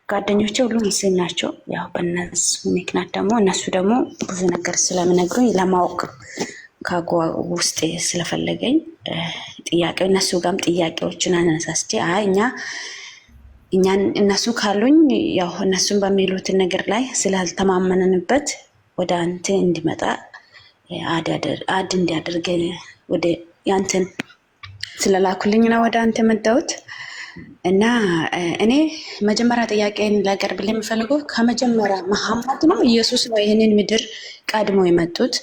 ጓደኞቼ ሁሉ ሙስሊም ናቸው። ያው በእነሱ ምክንያት ደግሞ እነሱ ደግሞ ብዙ ነገር ስለምነግሩኝ ለማወቅ ውስጤ ስለፈለገኝ ጥያቄው እነሱ ጋርም ጥያቄዎችን አነሳስቼ እኛን እነሱ ካሉኝ ያው እነሱን በሚሉትን ነገር ላይ ስላልተማመንንበት ወደ አንተ እንዲመጣ አድ እንዲያደርግ ወደ ያንተን ስለላኩልኝ ነው ወደ አንተ መጣሁት። እና እኔ መጀመሪያ ጥያቄን ላቀርብልህ የምፈልገው ከመጀመሪያ መሐመድ ነው ኢየሱስ ነው ይህንን ምድር ቀድሞ የመጡት?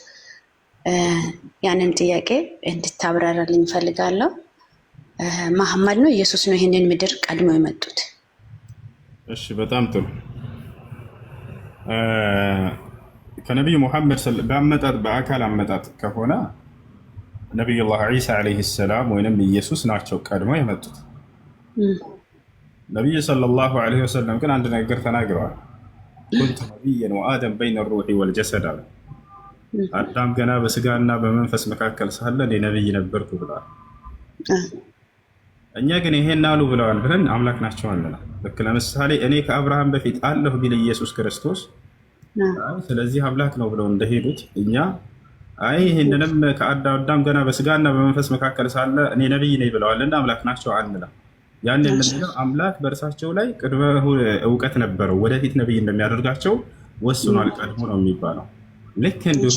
ያንን ጥያቄ እንድታብራራልኝ እፈልጋለሁ። መሐመድ ነው ኢየሱስ ነው ይህንን ምድር ቀድሞ የመጡት? እሺ፣ በጣም ጥሩ። ከነቢዩ ሙሐመድ በአመጣጥ በአካል አመጣጥ ከሆነ ነቢዩላህ ዒሳ ዓለይሂ ሰላም ወይንም ኢየሱስ ናቸው ቀድሞ የመጡት። ነቢዩ ሰለላሁ ዓለይሂ ወሰለም ግን አንድ ነገር ተናግረዋል። ኩንቱ ነቢየን ወአደም በይነ ሩሒ ወልጀሰድ አለ። አዳም ገና በስጋና በመንፈስ መካከል ሳለ እኔ ነቢይ ነበርኩ ብለዋል። እኛ ግን ይሄን አሉ ብለዋል ብለን አምላክ ናቸው አለና፣ ልክ ለምሳሌ እኔ ከአብርሃም በፊት አለሁ ቢል ኢየሱስ ክርስቶስ ስለዚህ አምላክ ነው ብለው እንደሄዱት እኛ ይህንንም ከአዳም ገና በስጋና በመንፈስ መካከል ሳለ እኔ ነቢይ ነኝ ብለዋልና አምላክ ናቸው አንላ። ያን የምንለው አምላክ በእርሳቸው ላይ ቅድመ እውቀት ነበረው፣ ወደፊት ነቢይ እንደሚያደርጋቸው ወስኗል፣ ቀድሞ ነው የሚባለው። ልክ እንዲሁ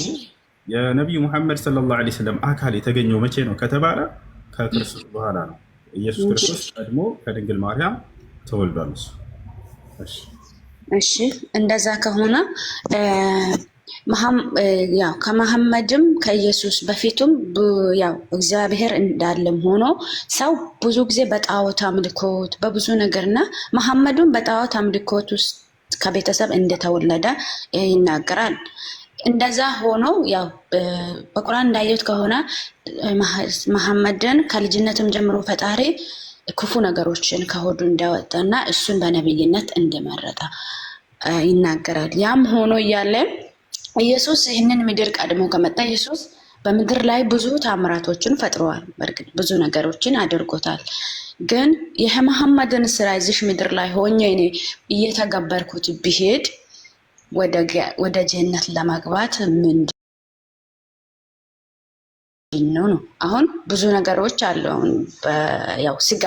የነቢዩ ሙሐመድ ሰለላሁ ዐለይሂ ወሰለም አካል የተገኘው መቼ ነው ከተባለ ከክርስቶስ በኋላ ነው። ኢየሱስ ክርስቶስ ቀድሞ ከድንግል ማርያም ተወልዷል። እሺ እንደዛ ከሆነ ያው ከመሐመድም ከኢየሱስ በፊቱም ያው እግዚአብሔር እንዳለም ሆኖ ሰው ብዙ ጊዜ በጣዖት አምልኮት በብዙ ነገርና መሐመዱም በጣዖት አምልኮት ውስጥ ከቤተሰብ እንደተወለደ ይናገራል። እንደዛ ሆኖ ያው በቁርአን እንዳየሁት ከሆነ መሐመድን ከልጅነትም ጀምሮ ፈጣሪ ክፉ ነገሮችን ከሆዱ እንዳወጣና እሱን በነብይነት እንደመረጠ ይናገራል። ያም ሆኖ እያለ ኢየሱስ ይህንን ምድር ቀድሞ ከመጣ ኢየሱስ በምድር ላይ ብዙ ታምራቶችን ፈጥረዋል። በእርግጥ ብዙ ነገሮችን አድርጎታል። ግን የመሐመድን ስራ እዚህ ምድር ላይ ሆኜ እኔ እየተገበርኩት ብሄድ ወደ ጀነት ለመግባት ምንድን ነው? አሁን ብዙ ነገሮች አሉ። አሁን ያው ስጋ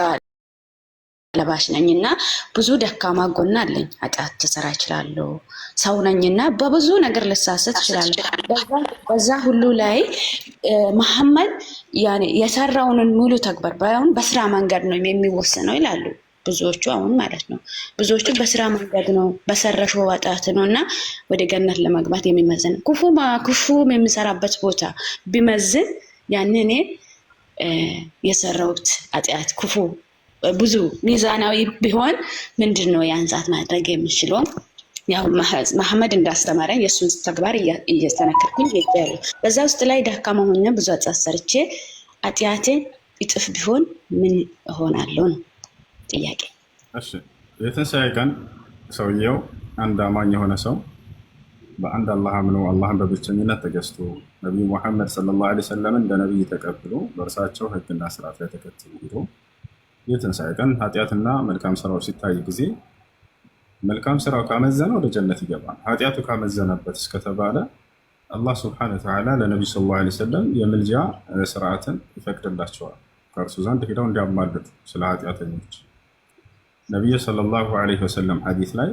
ለባሽ ነኝና ብዙ ደካማ ጎን አለኝ። ኃጢአት ልሰራ እችላለሁ። ሰው ነኝና በብዙ ነገር ልሳሰት እችላለሁ። በዛ ሁሉ ላይ መሐመድ ያኔ የሰራውን ሙሉ ተግባር ባይሆን በስራ መንገድ ነው የሚወሰነው ይላሉ ብዙዎቹ። አሁን ማለት ነው ብዙዎቹ በስራ መንገድ ነው በሰረሽው ኃጢአት ነውና ወደ ገነት ለመግባት የሚመዘን ክፉ የሚሰራበት ቦታ ቢመዝን ያኔ እኔ የሰራሁት ኃጢአት ክፉ ብዙ ሚዛናዊ ቢሆን ምንድን ነው ያን ሰዓት ማድረግ የምችለው? ያው መሐመድ እንዳስተማረኝ የእሱን ተግባር እየተነከርኩኝ ይገኛል። በዛ ውስጥ ላይ ደካማ ሆኜ ብዙ ኃጢአት ሰርቼ ኃጢአቴ እጥፍ ቢሆን ምን እሆናለሁ ነው ጥያቄ። እሺ የትንሣኤ ቀን ሰውየው አንድ አማኝ የሆነ ሰው በአንድ አላህ አምኖ አላህን በብቸኝነት ተገዝቶ ነቢዩ ሙሐመድ ሰለላሁ ዐለይሂ ወሰለም እንደ ነቢይ ተቀብሎ በእርሳቸው ህግና ስርዓት ላይ ተከትሎ ሄዶ የትንሣኤ ቀን ኃጢአትና መልካም ስራው ሲታይ ጊዜ መልካም ስራው ካመዘነ ወደ ጀነት ይገባል። ኃጢአቱ ካመዘነበት እስከተባለ አላህ ስብሐነሁ ወተዓላ ለነቢዩ ሰለላሁ ዐለይሂ ወሰለም የምልጃ ስርዓትን ይፈቅድላቸዋል። ከእርሱ ዘንድ ሄደው እንዲያማልዱ ስለ ኃጢአተኞች ነቢዩ ሰለላሁ ዐለይሂ ወሰለም ሐዲስ ላይ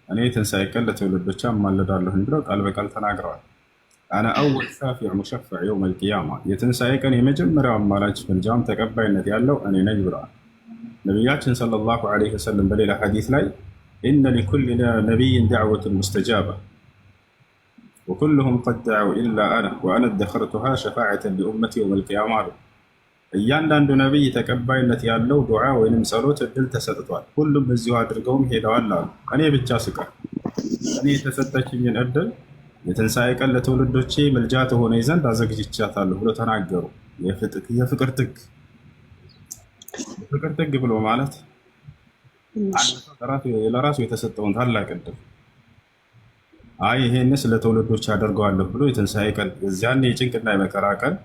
እኔ የትንሣኤ ቀን ለትውልዶች እማልዳለሁኝ ብለው ቃል በቃል ተናግረዋል። አነ አወል ሻፊዕ ሙሸፈዕ የውመል ቂያማ፣ የትንሣኤ ቀን የመጀመሪያው አማላጅ ምልጃም ተቀባይነት ያለው እኔ ነኝ ብለዋል ነቢያችን ሰለላሁ ዐለይሂ ወሰለም። በሌላ ሐዲስ ላይ ኢነ ሊኩሊ ነቢይን ዳዕወቱን ሙስተጃባ ወኩሉሁም ቀድ ደዐው ኢላ አነ ወአነ ደኸርቱሃ ሸፋዓተን ሊኡመቲ የውመል ቂያማ አሉ። እያንዳንዱ ነቢይ ተቀባይነት ያለው ዱዓ ወይንም ጸሎት እድል ተሰጥቷል፣ ሁሉም እዚሁ አድርገውም ሄደዋል አሉ። እኔ ብቻ ስቀር እኔ የተሰጠችኝን እድል የትንሣኤ ቀን ለትውልዶቼ ምልጃ ትሆነኝ ዘንድ አዘግጅቻታለሁ ብሎ ተናገሩ። የፍቅር ጥግ ብሎ ማለት ለራሱ የተሰጠውን ታላቅ እድል ይሄንስ ለትውልዶች አደርገዋለሁ ብሎ የትንሣኤ ቀን እዚያን የጭንቅና የመከራ ቀን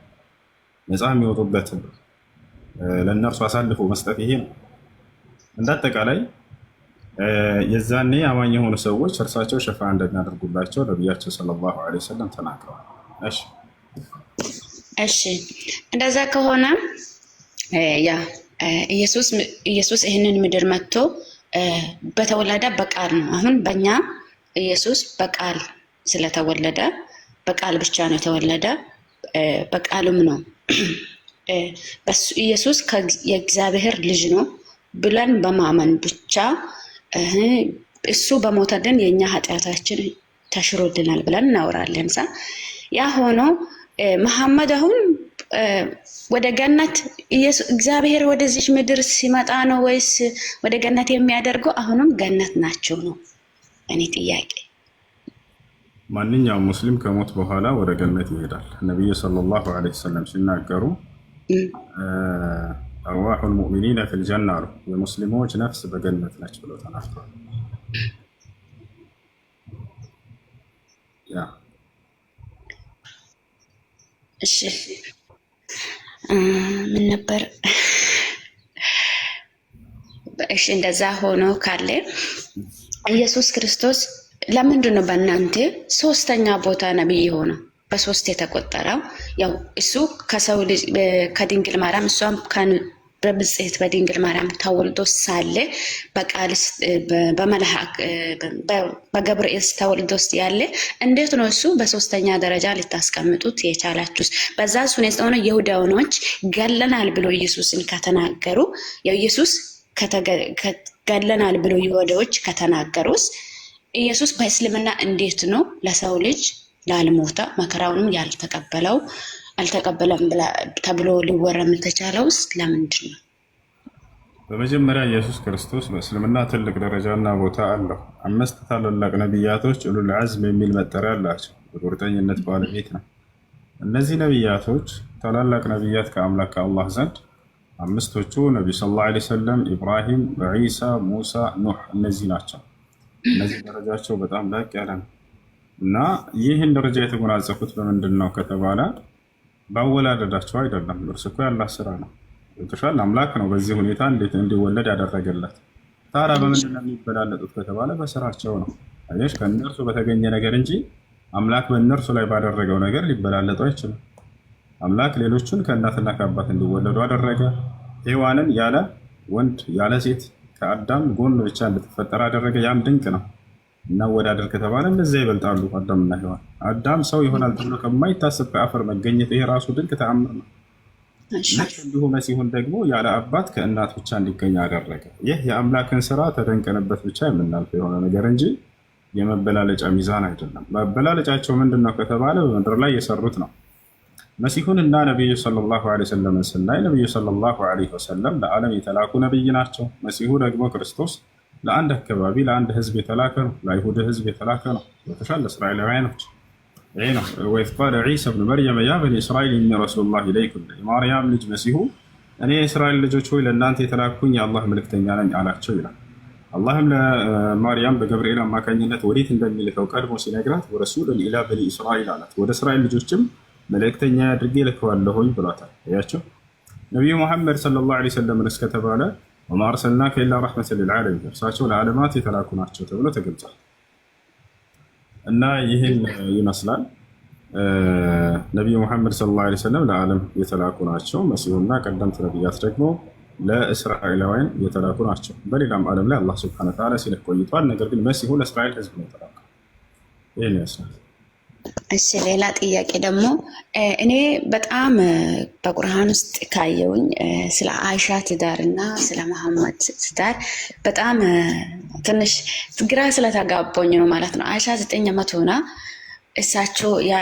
ነፃ የሚወጡበትን ለእነርሱ አሳልፎ መስጠት ይሄ ነው። እንዳጠቃላይ የዛኔ አማኝ የሆኑ ሰዎች እርሳቸው ሸፋ እንደሚያደርጉላቸው ነቢያቸው ሰለላሁ ዐለይሂ ወሰለም ተናግረዋል። እሺ እሺ፣ እንደዛ ከሆነ ያ ኢየሱስ ይህንን ምድር መጥቶ በተወለደ በቃል ነው። አሁን በእኛ ኢየሱስ በቃል ስለተወለደ በቃል ብቻ ነው የተወለደ፣ በቃሉም ነው ኢየሱስ የእግዚአብሔር ልጅ ነው ብለን በማመን ብቻ እሱ በሞተልን የእኛ ኃጢአታችን ተሽሮልናል ብለን እናወራለን። ያ ሆኖ መሐመድ አሁን ወደ ገነት እግዚአብሔር ወደዚች ምድር ሲመጣ ነው ወይስ ወደ ገነት የሚያደርገው? አሁንም ገነት ናቸው ነው እኔ ጥያቄ። ማንኛውም ሙስሊም ከሞት በኋላ ወደ ገነት ይሄዳል። ነቢዩ ሰለላሁ ዐለይሂ ወሰለም ሲናገሩ አርዋሑል ሙእሚኒነ ፊል ጀና አሉ። የሙስሊሞች ነፍስ በገነት ነች ብለው ተናግረዋል። እሺ ምን ነበር? እሺ እንደዛ ሆኖ ካለ ኢየሱስ ክርስቶስ ለምንድን ነው በእናንተ ሶስተኛ ቦታ ነብይ ሆነው በሶስት የተቆጠረው? ያው እሱ ከሰው ልጅ ከድንግል ማርያም እሷም በብጽሕት በድንግል ማርያም ተወልዶ ሳለ በቃል በመልአክ በገብርኤል ተወልዶ ያለ እንዴት ነው እሱ በሶስተኛ ደረጃ ልታስቀምጡት የቻላችሁስ? በዛ ሁኔታ ሆነ ይሁዳውያኖች ገለናል ብሎ ኢየሱስን ከተናገሩ ኢየሱስ ገለናል ብሎ ይሁዳዎች ከተናገሩስ ኢየሱስ በእስልምና እንዴት ነው ለሰው ልጅ ላልሞተ መከራውንም ያልተቀበለው አልተቀበለም ተብሎ ሊወረም ተቻለውስ ለምንድን ነው? በመጀመሪያ ኢየሱስ ክርስቶስ በእስልምና ትልቅ ደረጃና ቦታ አለው። 5 ታላላቅ ነቢያቶች ኡሉል ዐዝም የሚል መጠሪያ አላቸው። የቁርጠኝነት ባለቤት ነው። እነዚህ ነቢያቶች ታላላቅ ነቢያት ከአምላክ ከአላህ ዘንድ 5ቶቹ ነቢዩ ሰለላሁ ዐለይሂ ወሰለም፣ ኢብራሂም፣ ዒሳ፣ ሙሳ፣ ኑህ እነዚህ ናቸው። እነዚህ ደረጃቸው በጣም ላቅ ያለ ነው እና ይህን ደረጃ የተጎናጸፉት በምንድን ነው ከተባለ ባወላለዳቸው አይደለም። እርሱ እኮ ያላህ ስራ ነው። የተሻለ አምላክ ነው በዚህ ሁኔታ እንዴት እንዲወለድ ያደረገለት። ታዲያ በምንድን ነው የሚበላለጡት ከተባለ በስራቸው ነው። አየሽ፣ ከእነርሱ በተገኘ ነገር እንጂ አምላክ በእነርሱ ላይ ባደረገው ነገር ሊበላለጡ አይችልም። አምላክ ሌሎቹን ከእናትና ከአባት እንዲወለዱ አደረገ። ሔዋንን ያለ ወንድ ያለ ሴት ከአዳም ጎን ብቻ እንድትፈጠር አደረገ። ያም ድንቅ ነው። እናወዳደር ከተባለ እነዚያ ይበልጣሉ አዳምና ሔዋን። አዳም ሰው ይሆናል ተብሎ ከማይታሰብ ከአፈር መገኘት ይሄ ራሱ ድንቅ ተአምር ነው። እንዲሁ መሲሁን ደግሞ ያለ አባት ከእናት ብቻ እንዲገኝ አደረገ። ይህ የአምላክን ስራ ተደንቀንበት ብቻ የምናልፈው የሆነ ነገር እንጂ የመበላለጫ ሚዛን አይደለም። መበላለጫቸው ምንድን ነው ከተባለ በምድር ላይ የሰሩት ነው። መሲሁን እና ነቢዩ ሰለላሁ ዐለይሂ ወሰለም ስናይ ነቢዩ ሰለላሁ ዐለይሂ ወሰለም ለዓለም የተላኩ ነቢይ ናቸው። መሲሁ ደግሞ ክርስቶስ ለአንድ አካባቢ ለአንድ ህዝብ የተላከ ነው። ለአይሁድ ህዝብ የተላከ ነው። በተሻለ እስራኤላውያኖች ይሄ ነው። ወኢዝ ቃለ ዒሳ ብኑ መርየም ያ በኒ እስራኤል ኢኒ ረሱሉላህ ኢለይኩም፣ የማርያም ልጅ መሲሁ እኔ የእስራኤል ልጆች ሆይ ለእናንተ የተላኩኝ የአላህ መልእክተኛ ነኝ አላቸው ይላል። አላህም ለማርያም በገብርኤል አማካኝነት ወዴት እንደሚልከው ቀድሞ ሲነግራት ወረሱለን ኢላ በኒ እስራኤል አላት። ወደ እስራኤል ልጆችም መልእክተኛ አድርጌ ልከዋለሁኝ ብሏታል። ያቸው ነቢዩ ሙሐመድ ሰለላሁ ዐለይሂ ወሰለም እስከተባለ ወማ አርሰልናከ ኢላ ረሕመተን ሊልዓለሚን፣ እርሳቸው ለዓለማት የተላኩ ናቸው ተብሎ ተገልጿል። እና ይህን ይመስላል ነቢዩ ሙሐመድ ሰለላሁ ዐለይሂ ወሰለም ለዓለም የተላኩ ናቸው። መሲሁና ቀደምት ነቢያት ደግሞ ለእስራኤላውያን የተላኩ ናቸው። በሌላም ዓለም ላይ አላህ ሱብሓነሁ ወተዓላ ሲልክ ቆይቷል። ነገር ግን መሲሁ ለእስራኤል ህዝብ ነው የተላከው። ይህን ይመስላል። እሺ ሌላ ጥያቄ ደግሞ እኔ በጣም በቁርአን ውስጥ ካየውኝ ስለ አይሻ ትዳር እና ስለ መሐመድ ትዳር በጣም ትንሽ ግራ ስለተጋባኝ ነው ማለት ነው። አይሻ 9 ዓመት ሆና እሳቸው ያ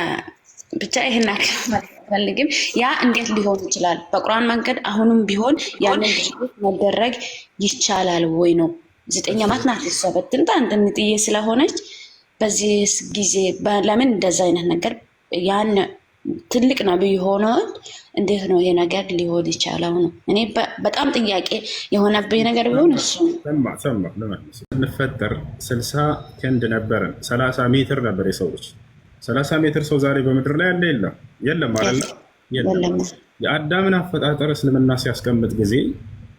ብቻ ይሄን አልፈልግም። ያ እንዴት ሊሆን ይችላል? በቁርአን መንገድ አሁንም ቢሆን ያንን መደረግ ይቻላል ወይ ነው? 9 ዓመት ናት እሷ በትንታ እንደምጥዬ ስለሆነች በዚህ ጊዜ ለምን እንደዛ አይነት ነገር ያን ትልቅ ነብይ ሆኖ እንዴት ነው ይሄ ነገር ሊሆን ይቻላል ነው? እኔ በጣም ጥያቄ የሆነብኝ ነገር ቢሆን እሱ ሰማ ለማለት ስንፈጠር 60 ክንድ ነበርን። 30 ሜትር ነበር የሰዎች 30 ሜትር ሰው ዛሬ በምድር ላይ ያለ የለም አይደል? የለም። የአዳምን አፈጣጠር እስልምና ሲያስቀምጥ ጊዜ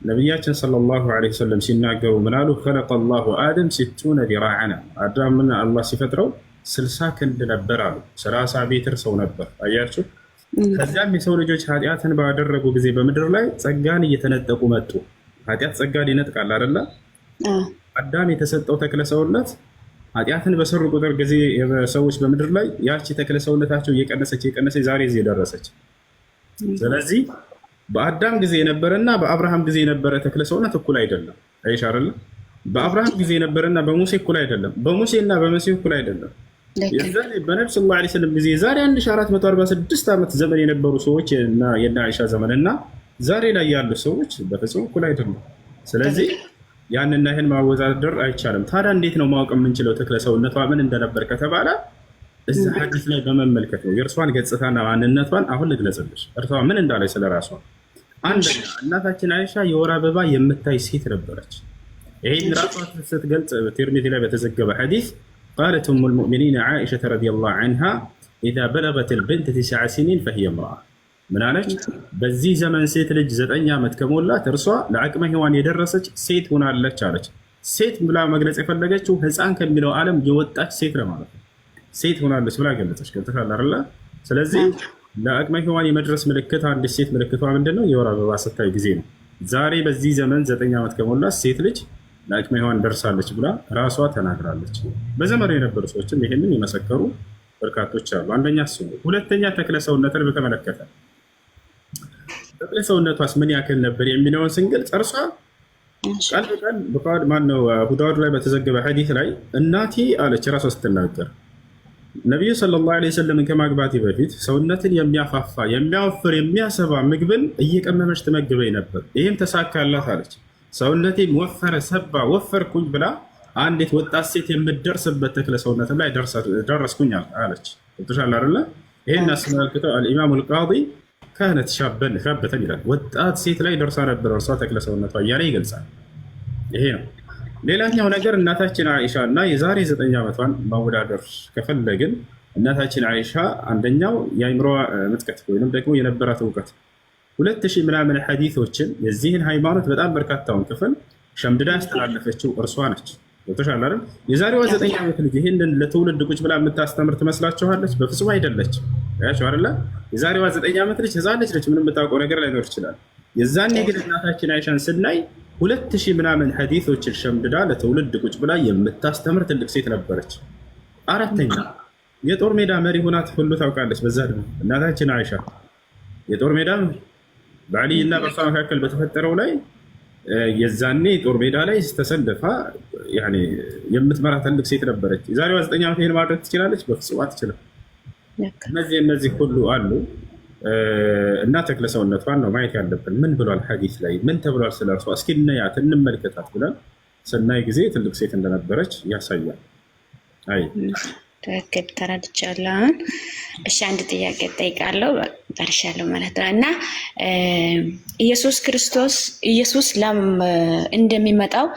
ነቢያችን ሰለላሁ ዐለይሂ ወሰለም ሲናገሩ ምናሉ? ኸለቀ ላሁ አደም ሲቱነ ዚራዐን አዳምን አላህ ሲፈጥረው 60 ክንድ ነበር አሉ። 30 ሜትር ሰው ነበር። አያችሁ። ከዚያም የሰው ልጆች ኃጢአትን ባደረጉ ጊዜ በምድር ላይ ጸጋን እየተነጠቁ መጡ። ኃጢአት ጸጋን ይነጥቃል አይደለ? አዳም የተሰጠው ተክለ ሰውነት ኃጢአትን በሰሩ ቁጥር ጊዜ ሰዎች በምድር ላይ ያቺ ተክለ ሰውነታቸው እየቀነሰች ዛሬ እዚህ የደረሰች። ስለዚህ በአዳም ጊዜ የነበረና በአብርሃም ጊዜ የነበረ ተክለ ሰውነት እኩል አይደለም። አይሻ አይደለ? በአብርሃም ጊዜ የነበረና በሙሴ እኩል አይደለም። በሙሴና በመሲህ እኩል አይደለም። የዛኔ በነብዩ ሰለላሁ ዐለይሂ ወሰለም ጊዜ ዛሬ 1446 ዓመት ዘመን የነበሩ ሰዎች እና የና አይሻ ዘመንና ዛሬ ላይ ያሉ ሰዎች በፍጹም እኩል አይደለም። ስለዚህ ያንና ይህን ማወዳደር አይቻልም። ታዲያ እንዴት ነው ማወቅ የምንችለው ተክለ ሰውነቷ ምን እንደነበር ከተባለ እዛ ሐዲስ ላይ በመመልከት ነው። የእርሷን ገጽታና ማንነቷን አሁን ልግለጽልሽ። እርሷ ምን እንዳለች ስለራሷ። አንደኛ እናታችን አይሻ የወር አበባ የምታይ ሴት ነበረች። ይህን ራሷ ስትገልጽ በቲርሚዚ ላይ በተዘገበ ሐዲስ ቃለት ኡሙ ልሙእሚኒን ዓኢሸተ ረዲየላሁ ዐንሃ ኢዛ በለገት ልብንት 9 ሲኒን ፈሂየ እምረአ ምን አለች? በዚህ ዘመን ሴት ልጅ 9 ዓመት ከሞላት እርሷ ለአቅመ ሔዋን የደረሰች ሴት ሆናለች አለች። ሴት ብላ መግለጽ የፈለገችው ሕፃን ከሚለው ዓለም የወጣች ሴት ለማለት ነው። ሴት ሆናለች ብላ ገለጸች። ገብቶሻል አይደለ? ስለዚህ ለአቅመ ሔዋን የመድረስ ምልክት አንድ ሴት ምልክቷ ምንድነው? የወር አበባ ስታይ ጊዜ ነው። ዛሬ በዚህ ዘመን 9 ዓመት ከሞላት ሴት ልጅ ለአቅመ ሔዋን ደርሳለች ብላ ራሷ ተናግራለች። በዘመኑ የነበሩ ሰዎችም ይህንን የመሰከሩ በርካቶች አሉ። አንደኛ እሱ ነው። ሁለተኛ ተክለ ሰውነትን በተመለከተ ተክለ ሰውነቷስ ምን ያክል ነበር የሚለውን ስንገልጽ እርሷ ቃል በቃል ማነው አቡ ዳውድ ላይ በተዘገበ ሐዲስ ላይ እናቴ አለች ራሷ ስትናገር ነቢዩ ሰለላሁ ዐለይሂ ወሰለም ከማግባቴ በፊት ሰውነትን የሚያፋፋ የሚያወፍር የሚያሰባ ምግብን እየቀመመች ትመግበኝ ነበር። ይህም ተሳካላት አለች። ሰውነቴን ወፈረ ሰባ ወፈርኩኝ ብላ አንዲት ወጣት ሴት የምትደርስበት ተክለ ሰውነትም ላይ ደረስኩኝ አለች። ገብቶሻል አይደለ? ይህን አስመልክተው አልኢማሙ አልቃዲ ካነት ሻበተን ይላል። ወጣት ሴት ላይ ደርሳ ነበር እርሷ ተክለ ሰውነቷ እያለ ይገልጻል። ይሄ ነው። ሌላኛው ነገር እናታችን አይሻ እና የዛሬ 9 ዓመቷን ማወዳደር ከፈለግን እናታችን አይሻ አንደኛው የአይምሮ ምጥቀት ወይም ደግሞ የነበራት እውቀት 2000 ምናምን ሐዲሶችን የዚህን ሃይማኖት በጣም በርካታውን ክፍል ሸምድዳ ያስተላለፈችው እርሷ ነች። ገብቶሻል አይደል? የዛሬዋ 9 ዓመት ልጅ ይህንን ለትውልድ ቁጭ ብላ የምታስተምር ትመስላችኋለች? በፍጹም አይደለች። ያቸው አይደለ? የዛሬዋ 9 ዓመት ልጅ ህፃን ልጅ ነች። ምንም የምታውቀው ነገር ላይኖር ይችላል። የዛኔ ግን እናታችን አይሻን ስናይ 2000 ምናምን ሐዲሶችን ሸምድዳ ለትውልድ ቁጭ ብላ የምታስተምር ትልቅ ሴት ነበረች። አራተኛ የጦር ሜዳ መሪ ሆና ሁሉ ታውቃለች። በዛ ደግሞ እናታችን አይሻ የጦር ሜዳ በአልይ እና በእርሷ መካከል በተፈጠረው ላይ የዛኔ ጦር ሜዳ ላይ ተሰልፋ የምትመራ ትልቅ ሴት ነበረች። የዛሬዋ 9 ዓመት ይሄን ማድረግ ትችላለች? በፍጹም አትችልም። እነዚህ ሁሉ አሉ እና ተክለ ሰውነቷን ነው ማየት ያለብን። ምን ብሏል ሐዲስ ላይ ምን ተብሏል ስለ እርሷ እስኪ እናያት እንመልከታት ብለን ስናይ ጊዜ ትልቅ ሴት እንደነበረች ያሳያል። አይ ትክክል ተረድቻለሁ። እሺ አንድ ጥያቄ እጠይቃለሁ ጨርሻለሁ ማለት ነው። እና ኢየሱስ እንደሚመጣው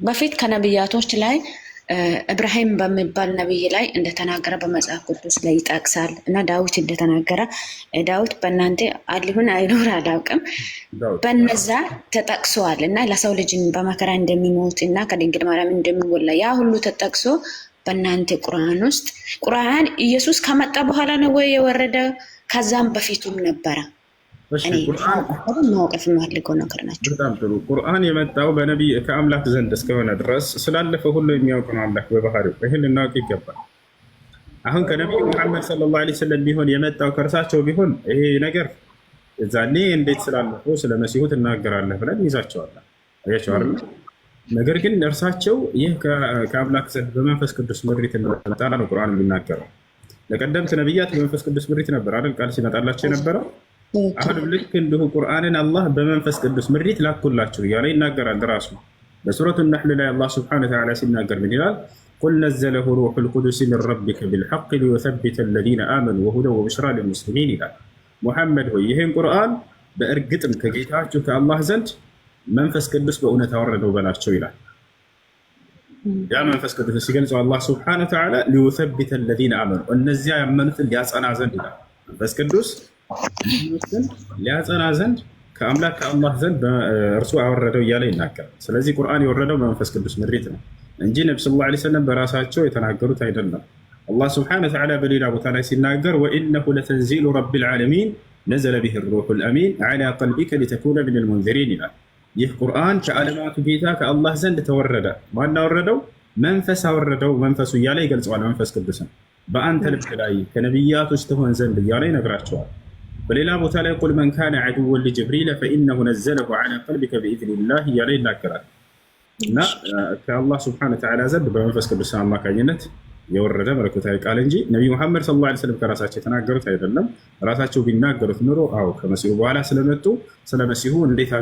በፊት ከነብያቶች ላይ እብራሂም በሚባል ነብይ ላይ እንደተናገረ በመጽሐፍ ቅዱስ ላይ ይጠቅሳል። እና ዳዊት እንደተናገረ ዳዊት በእናንተ አሊሁን አይኖር አላውቅም በነዛ ተጠቅሰዋል። እና ለሰው ልጅ በመከራ እንደሚሞት እና ከድንግል ማርያም እንደሚወለድ ያ ሁሉ ተጠቅሶ በእናንተ ቁርአን ውስጥ ቁርአን ኢየሱስ ከመጣ በኋላ ነው ወይ የወረደ? ከዛም በፊቱም ነበረ? ማወቅ የምፈልገው ነገር ናቸው። በጣም ጥሩ። ቁርአን የመጣው በነቢይ ከአምላክ ዘንድ እስከሆነ ድረስ ስላለፈ ሁሉ የሚያውቅ ነው አምላክ በባህሪው። ይህን ልናውቅ ይገባል። አሁን ከነቢዩ ሙሐመድ ሰለላሁ ዐለይሂ ወሰለም ቢሆን የመጣው ከእርሳቸው ቢሆን ይሄ ነገር እዛኔ እንዴት ስላለፈ ስለ መሲሁ ትናገራለህ ብለን ይዛቸዋለን። አያቸው አይደል? ነገር ግን እርሳቸው ይህ ከአምላክ ዘንድ በመንፈስ ቅዱስ ምሪት እንደመጣ ነው ቁርአን የሚናገረው። ለቀደምት ነቢያት በመንፈስ ቅዱስ ምሪት ነበር አይደል ቃል ሲመጣላቸው የነበረው። አሁንም ልክ እንዲሁ ቁርአንን አላህ በመንፈስ ቅዱስ ምሪት ላኩላቸው እያለ ይናገራል ራሱ። በሱረቱ ነሕል ላይ አላህ ሱብሓነሁ ወተዓላ ሲናገር ምን ይላል? ቁል ነዘለሁ ሩሑል ቁዱስ ሚን ረቢከ ቢልሐቅ ሊዩሰቢተ አለዚነ አመኑ ወሁደን ወቡሽራ ሊልሙስሊሚን ይላል። ሙሐመድ ሆይ ይህን ቁርአን በእርግጥም ከጌታችሁ ከአላህ ዘንድ መንፈስ ቅዱስ በእውነት አወረደው በላቸው ይላል። ያ መንፈስ ቅዱስ ሲገልጸው አላህ ሱብሓነሁ ወተዓላ ሊዩሰቢተ አለዚነ አመኑ እነዚያ ያመኑትን ሊያጸና ዘንድ ይላል። መንፈስ ቅዱስ ሊያጸና ዘንድ ከአምላክ ከአላህ ዘንድ እርሱ አወረደው እያለ ይናገራል። ስለዚህ ቁርአን የወረደው በመንፈስ ቅዱስ ምሪት ነው እንጂ ነቢ ሰለላሁ ዐለይሂ ወሰለም በራሳቸው የተናገሩት አይደለም። አላህ ስብሐነሁ ወተዓላ በሌላ ቦታ ላይ ሲናገር ወኢነሁ ለተንዚሉ ረቢል ዓለሚን ነዘለ ቢሂ ሩሑል አሚን ዐላ ቀልቢከ ሊተኩነ ሚነል ሙንዚሪን ይላል። ይህ ቁርአን ከዓለማቱ ጌታ ከአላህ ዘንድ ተወረደ። ማን አወረደው? መንፈስ አወረደው። መንፈሱ እያለ ይገልጸዋል። መንፈስ ቅዱስን በአንተ ልብ ላይ ከነቢያቶች ትሆን ዘንድ እያለ ይነግራቸዋል። በሌላ ቦታ ላይ ቁል መን ካነ ዐዱወን ሊጅብሪል ፈኢነሁ ነዘለሁ ዐላ ቀልቢከ ቢኢዝኒላህ እያለ ይናገራል። እና ከአላህ ስብሐነሁ ወተዓላ ዘንድ በመንፈስ ቅዱስ አማካኝነት የወረደ መለኮታዊ ቃል እንጂ ነቢ ሙሐመድ ሰለላሁ ዐለይሂ ወሰለም ከራሳቸው የተናገሩት አይደለም። ራሳቸው ቢናገሩት ኑሮ ከመሲሁ በኋላ ስለመጡ ስለ መሲሁ እንዴት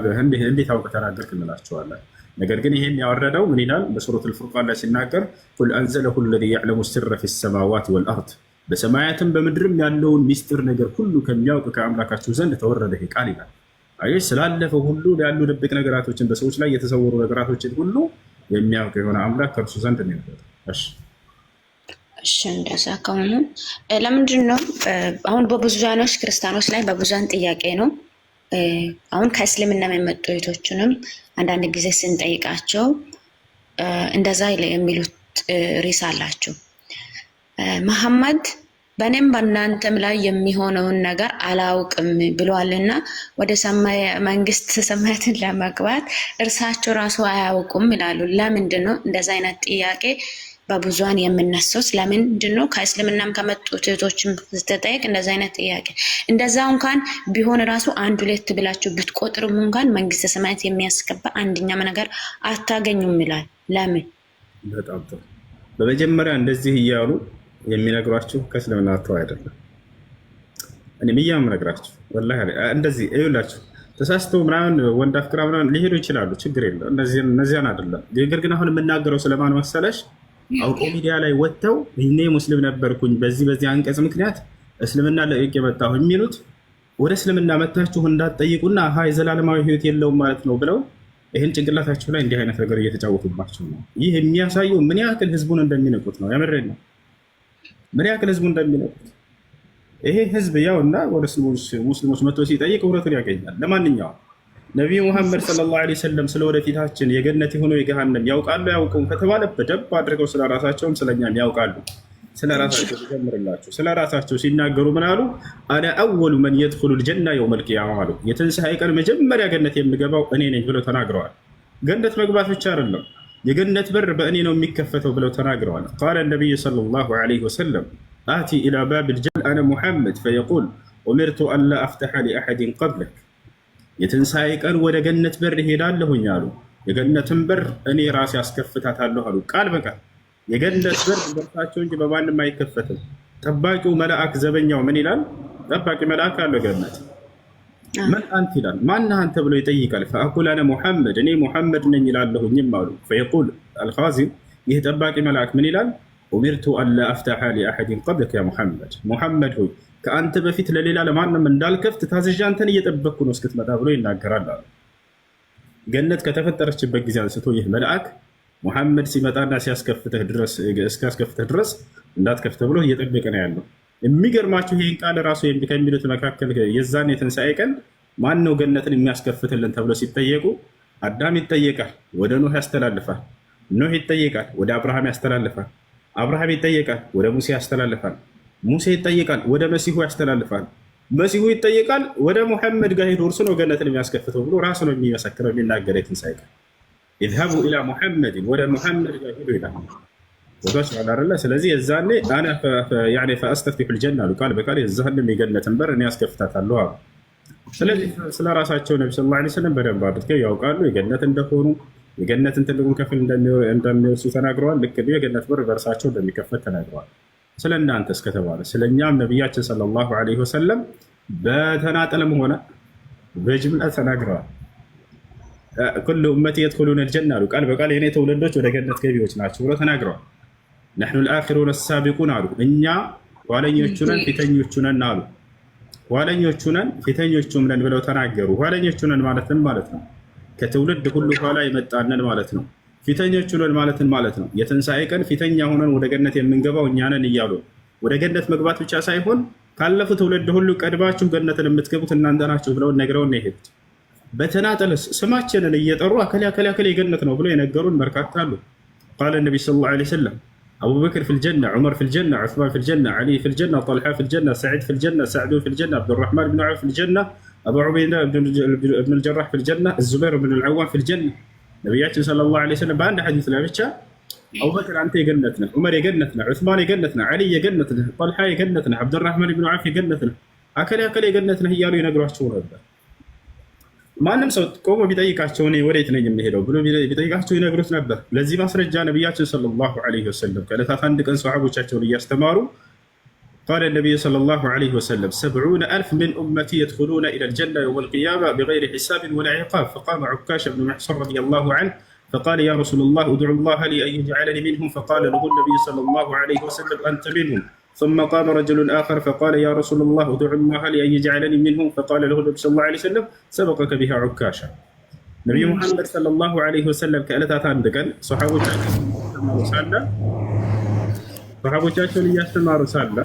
አውቀህ ተናገርክ እንላቸዋለን። ነገር ግን ይህን ያወረደው ምን ይላል? በሱረቱል ፉርቃን ላይ ሲናገር ቁል አንዘለሁ አለዚ የዕለሙ ሲረ ፊሰማዋት ወልአርድ፣ በሰማያትም በምድርም ያለውን ሚስጥር ነገር ሁሉ ከሚያውቅ ከአምላካችሁ ዘንድ ተወረደ ይህ ቃል ይላል። አየሽ፣ ስላለፈው ሁሉ ያሉ ድብቅ ነገራቶችን በሰዎች ላይ የተሰወሩ ነገራቶችን ሁሉ የሚያውቅ የሆነ አምላክ ከእርሱ ዘንድ ነው ያለው። እሺ እንደዛ ከሆነ ለምንድን ነው አሁን በብዙሃኖች ክርስቲያኖች ላይ በብዙሃን ጥያቄ ነው። አሁን ከእስልምና የመጡ እህቶችንም አንዳንድ ጊዜ ስንጠይቃቸው እንደዛ የሚሉት ርዕስ አላቸው። መሐመድ በእኔም በእናንተም ላይ የሚሆነውን ነገር አላውቅም ብለዋልና ወደ መንግስት ሰማያትን ለመግባት እርሳቸው ራሱ አያውቁም ይላሉ። ለምንድን ነው እንደዛ አይነት ጥያቄ በብዙሃን የምነሳው? ስለምንድን ነው ከእስልምናም ከመጡት እህቶችም ስትጠይቅ እንደዛ አይነት ጥያቄ? እንደዛ እንኳን ቢሆን ራሱ አንድ ሁለት ብላችሁ ብትቆጥሩም እንኳን መንግስተ ሰማያት የሚያስገባ አንደኛም ነገር አታገኙም ይላል። ለምን? በጣም ጥሩ። በመጀመሪያ እንደዚህ እያሉ የሚነግሯችሁ ከእስልምና ተው አይደለም። እኔ ምያም ነግራችሁ ወላሂ እንደዚህ እዩላችሁ ተሳስተው ምናምን ወንድ አፍቅራ ምናምን ሊሄዱ ይችላሉ። ችግር የለም። እነዚያን አይደለም። ነገር ግን አሁን የምናገረው ስለማን መሰለሽ? አውቆ ሚዲያ ላይ ወጥተው እኔ ሙስሊም ነበርኩኝ በዚህ አንቀጽ ምክንያት እስልምና ለቅቄ የመጣሁ የሚሉት ወደ እስልምና መታችሁ እንዳትጠይቁና የዘላለማዊ ህይወት የለውም ማለት ነው ብለው ይህን ጭንቅላታችሁ ላይ እንዲህ አይነት ነገር እየተጫወቱባቸው ነው። ይህ የሚያሳየው ምን ያክል ህዝቡን እንደሚነቁት ነው። ያመረኝ ነው። ምን ያክል ህዝቡን እንደሚነቁት ይሄ ህዝብ ያው እና ወደ ሙስሊሞች መጥቶ ሲጠይቅ እውነቱን ያገኛል። ለማንኛውም ነቢዩ ሙሐመድ ሰለላሁ ዐለይሂ ወሰለም ስለ ወደፊታችን የገነት የሆነው የገሃነም ያውቃሉ ያውቁም ከተባለ በደንብ አድርገው ስለ ራሳቸውም ስለኛም ያውቃሉ። ስለ ራሳቸው ሲጀምርላቸው ስለ ራሳቸው ሲናገሩ ምን አሉ? አነ አወሉ መን የድኹሉ ልጀና የውመል ቂያማ አሉ። የትንሣኤ ቀን መጀመሪያ ገነት የምገባው እኔ ነኝ ብለው ተናግረዋል። ገነት መግባት ብቻ አይደለም የገነት በር በእኔ ነው የሚከፈተው ብለው ተናግረዋል። ቃለ ነቢዩ ሰለላሁ ዐለይሂ ወሰለም አቲ ኢላ ባቢል ጀንና አነ ሙሐመድ ፈየቁል ኡሚርቱ አን ላ አፍተሐ ሊአሐድን ቀብለክ፣ የትንሣኤ ቀን ወደ ገነት በር ይሄዳለሁኝ አሉ። የገነትን በር እኔ ራሴ አስከፍታታለሁ አሉ። ቃል በቃል የገነት በር በርታቸው እንጂ በማንም አይከፈትም። ጠባቂው መልአክ ዘበኛው ምን ይላል? ጠባቂ መልአክ አለው ገነት። ምን አንተ ይላል፣ ማነህ አንተ ብሎ ይጠይቃል። ፈአቁል አነ ሙሐመድ፣ እኔ ሙሐመድ ነኝ ይላለሁኝም አሉ። ፈየቁል አልኻዚን፣ ይህ ጠባቂ መልአክ ምን ይላል? ኡሚርቱ አን ላ አፍተሐ ሊአሐድን ቀብለክ ያ ሙሐመድ፣ ሙሐመድ ሆይ ከአንተ በፊት ለሌላ ለማንም እንዳልከፍት ታዝዤ አንተን እየጠበቅኩ ነው እስክትመጣ ብሎ ይናገራል አሉ። ገነት ከተፈጠረችበት ጊዜ አንስቶ ይህ መልአክ ሙሐመድ ሲመጣና እስኪያስከፍትህ ድረስ እንዳትከፍተ ብሎ እየጠበቀ ነው ያለው። የሚገርማችሁ ይህን ቃል ራሱ ከሚሉት መካከል የዛን የትንሣኤ ቀን ማን ነው ገነትን የሚያስከፍትልን ተብሎ ሲጠየቁ አዳም ይጠየቃል፣ ወደ ኖህ ያስተላልፋል። ኖህ ይጠየቃል፣ ወደ አብርሃም ያስተላልፋል። አብርሃም ይጠየቃል፣ ወደ ሙሴ ያስተላልፋል። ሙሴ ይጠየቃል፣ ወደ መሲሁ ያስተላልፋል። መሲሁ ይጠየቃል፣ ወደ ሙሐመድ ጋር ሄዶ እርሱ ነው ገነትን የሚያስከፍተው ብሎ ራሱ ነው የሚመሰክረው የሚናገር የትንሣኤ ቀን ኢዝሀቡ ኢላ ሙሐመድን፣ ወደ ሙሐመድ ጋር ሄዶ ይላል። ቦታዎች አላረለ። ስለዚህ የዛኔ አነ ፈአስተፍቲሑ ልጀና አሉ። ቃል በቃል የዛንም የገነትን በር እኔ ያስከፍታታለሁ አሉ። ስለዚህ ስለ ራሳቸው ነቢ ሰለላሁ ዐለይሂ ወሰለም በደንብ አድርገው ያውቃሉ። የገነት እንደሆኑ የገነትን ትልቁን ክፍል እንደሚወርሱ ተናግረዋል። ልክ የገነት በር በእርሳቸው እንደሚከፈት ተናግረዋል። ስለ እናንተ እስከተባለ ስለእኛም ነቢያችን ሰለላሁ ዐለይሂ ወሰለም በተናጠልም ሆነ በጅምላ ተናግረዋል። ኩሉ ኡመቲ የድኹሉነ ልጀና አሉ። ቃል በቃል የኔ ትውልዶች ወደ ገነት ገቢዎች ናቸው ብሎ ተናግረዋል። ነሕኑ ልአኺሩነ ሳቢቁን አሉ። እኛ ኋለኞቹ ነን ፊተኞቹ ነን አሉ። ኋለኞቹ ነን ፊተኞቹም ነን ብለው ተናገሩ። ኋለኞቹ ነን ማለትን ማለት ነው ከትውልድ ሁሉ ኋላ የመጣነን ማለት ነው። ፊተኞቹ ነን ማለትን ማለት ነው የትንሣኤ ቀን ፊተኛ ሆነን ወደ ገነት የምንገባው እኛ ነን እያሉ ወደ ገነት መግባት ብቻ ሳይሆን ካለፉ ትውልድ ሁሉ ቀድማችሁ ገነትን የምትገቡት እናንተ ናችሁ ብለው ነግረውን ነው የሄዱት። በተናጠል ስማችንን እየጠሩ አከሌ አከሌ አከሌ የገነት ነው ብሎ የነገሩን በርካታ አሉ። ቃለ ነቢ ሰለላሁ ዐለይሂ ወሰለም አቡበክር ፊልጀና፣ ዑመር ፊልጀና፣ ዑስማን ፊልጀና፣ ዓሊ ፊልጀና፣ ጠልሓ ፊልጀና፣ ሰዒድ ፊልጀና፣ ሰዕዱ ፊልጀና፣ አብዱራሕማን ብን ዐውፍ ፊልጀና፣ አቡ ዑበይዳ ብን ልጀራሕ ፊልጀና፣ ዙበይር ብን ልዓዋም ፊልጀና። ነቢያችን ሰለላሁ ዐለይሂ ወሰለም በአንድ ሐዲስ ላይ ብቻ አቡበክር አንተ የገነት ነህ፣ ዑመር የገነት ነህ፣ ዑስማን የገነት ነህ፣ ዓሊ የገነት ነህ፣ ጠልሓ የገነት ነህ፣ አብዱራሕማን ብን ዐውፍ የገነት ነህ፣ አከሌ አከሌ የገነት ነህ እያሉ ይነግሯቸው ነበር። ማንም ሰው ቆሞ ቢጠይቃቸው እኔ ወዴት ነኝ የምሄደው ብሎ ቢጠይቃቸው ይነግሩት ነበር። ለዚህ ማስረጃ ነቢያችን ሰለላሁ ዐለይሂ ወሰለም ከዕለታት አንድ ቀን ሰሓቦቻቸውን እያስተማሩ ቃለ ነቢዩ ሰለላሁ ዐለይሂ ወሰለም 70,000 ሚን ኡመቲ የድኹሉነ ኢለል ጀና የውመል ቂያማ ቢገይሪ ሒሳብን ወላ ዒቃብ ፈቃመ ዑካሸ ብኑ ሙሕሰን ረዲየላሁ ዐንሁ فقال يا رسول الله ادعو الله لي أن يجعلني منهم فقال له النبي صلى الله عليه وسلم أنت منهم ثم قام رجل آخر فقال يا رسول الله ادعو الله لي أن يجعلني منهم فقال له النبي صلى الله عليه وسلم سبقك بها عكاشة. نبي محمد صلى الله عليه وسلم كألتات عندك صحابوቻቸውን እያስተማሩ ሳለ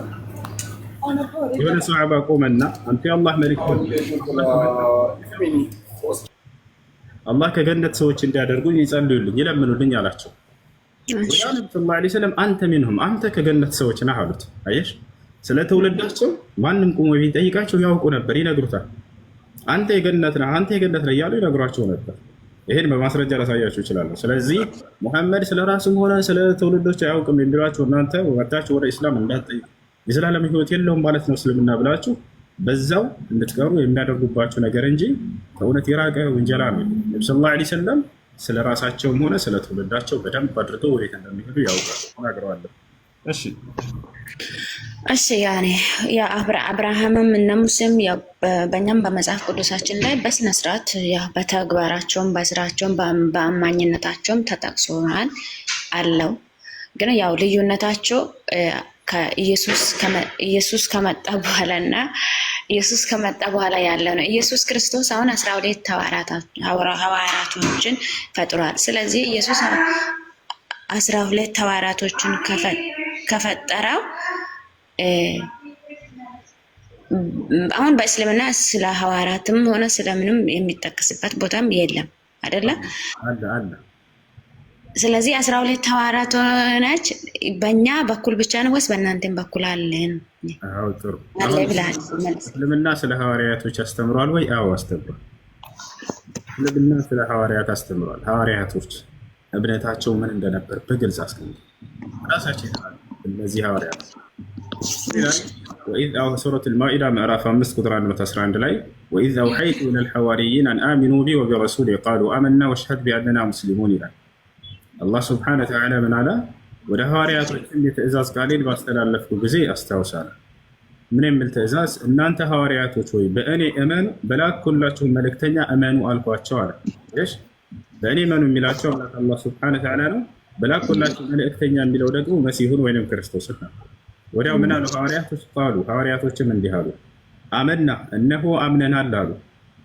የሆነ ሰሃባ ቆመና አንተ የአላህ መልእክተኛ አላህ ከገነት ሰዎች እንዲያደርጉኝ ይጸልዩልኝ ይለምኑልኝ አላቸው። ወያ ነብዩ ሰለላሁ ዐለይሂ ወሰለም አንተ ሚንሁም አንተ ከገነት ሰዎች ነህ አሉት። አየሽ ስለተወለዳቸው ማንም ቆሞ ቢጠይቃቸው ያውቁ ነበር፣ ይነግሩታል። አንተ የገነት ነህ አንተ የገነት ነህ እያሉ ይነግሯቸው ነበር። ይሄን በማስረጃ ላሳያችሁ እችላለሁ። ስለዚህ ሙሐመድ ስለራሱም ሆነ ስለ ትውልዶች አያውቅም የሚሏቸው እናንተ ወጣችሁ ወደ እስላም እንዳትጠይቁ የዘላለም ሕይወት የለውም ማለት ነው እስልምና ብላችሁ በዛው እንድትቀሩ የሚያደርጉባቸው ነገር እንጂ ከእውነት የራቀ ውንጀላ ነው። ነብዩ ሰለላሁ ዐለይሂ ወሰለም ስለ ራሳቸውም ሆነ ስለ ትውልዳቸው በደንብ አድርገው ወዴት እንደሚሄዱ ያውቃሉ፣ ተናግረዋል። እሺ ያኔ ያ አብርሃምም እነ ሙሴም በእኛም በመጽሐፍ ቅዱሳችን ላይ በስነ ስርዓት ያ በተግባራቸውም በስራቸውም በአማኝነታቸውም ተጠቅሶናል አለው። ግን ያው ልዩነታቸው ኢየሱስ ከመጣ በኋላና ኢየሱስ ከመጣ በኋላ ያለ ነው። ኢየሱስ ክርስቶስ አሁን 12 ሐዋርያቶችን ፈጥሯል። ስለዚህ ኢየሱስ 12 ሐዋርያቶችን ከፈጠረው አሁን በእስልምና ስለ ሐዋርያትም ሆነ ስለምንም የሚጠቀስበት ቦታም የለም አይደለ? አለ። ስለዚህ 12 ሐዋርያት ሆነች በእኛ በኩል ብቻ ነው ወይስ በእናንተም በኩል አለን? አዎ ጥሩ። እስልምና ስለ ሐዋርያቶች አስተምሯል ወይ? አዎ አስተምሯል። እስልምና ስለ ሐዋርያት አስተምሯል። ሐዋርያቶች እምነታቸው ምን እንደነበር በግልጽ አስቀምጧል። ራሳቸው ይላሉ እነዚህ ሐዋርያት وإذ سورة المائدة ምዕራፍ 5 ቁጥር 111 ላይ وإذ أوحيت إلى الحواريين أن آمنوا بي وبرسولي قالوا آمنا واشهد بأننا مسلمون ይላል። አላህ ሱብሓነሁ ወተዓላ ምን አለ? ወደ ሐዋርያቶችም የትእዛዝ ቃሌን ባስተላለፍኩ ጊዜ አስታውሳለሁ። ምን የሚል ትእዛዝ? እናንተ ሐዋርያቶች ወይ በእኔ እመኑ፣ በላኩላችሁ መልእክተኛ እመኑ አልኳቸው አለ። እሺ በእኔ እመኑ የሚላቸው አላህ ሱብሓነሁ ወተዓላ ነው። በላኩላችሁ መልእክተኛ የሚለው ደግሞ መሲሁን ወይንም ክርስቶስን ነው። ወዲያው ምን አሉ ሐዋርያቶች? ቃሉ ሐዋርያቶችም እንዲህ አሉ፣ አመና እነሆ አምነናል አሉ።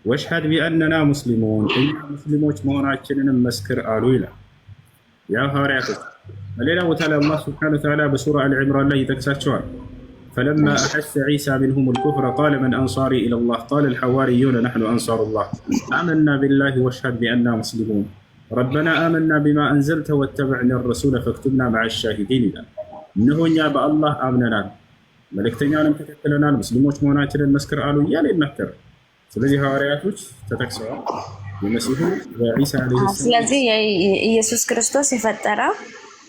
ወሽሀድ ቢአንና ሙስሊሙን እኛ ሙስሊሞች መሆናችንንም መስክር አሉ ይላል። ያ ሐዋርያቶች በሌላ ቦታ ላይ አላህ ሱብሓነሁ ወተዓላ በሱራ አልዕምራን ላይ ይጠቅሳቸዋል። ፈለማ አሐሰ ዒሳ ሚንሁም አልኩፍረ ቃለ መን አንሳሪ ኢለላህ ቃለ አልሐዋርዩነ ነሕኑ አንሳሩላህ አመና ቢላሂ ወሽሀድ ቢአንና ሙስሊሙን ረበና አመና ቢማ አንዘልተ ወተበዕና ረሱለ ፈክቱብና መዐ ሻሂዲን ይላል። እነሆ እኛ በአላህ አምነናል፣ መልእክተኛንም ተከትለናል፣ ሙስሊሞች መሆናችንን መስክር አሉ እያለ ይናገራል። ስለዚህ ሐዋርያቶች ተጠቅሰዋል። የመሲሁ በዒሳ ዓለይሂ ሰላም። ስለዚህ ኢየሱስ ክርስቶስ የፈጠረው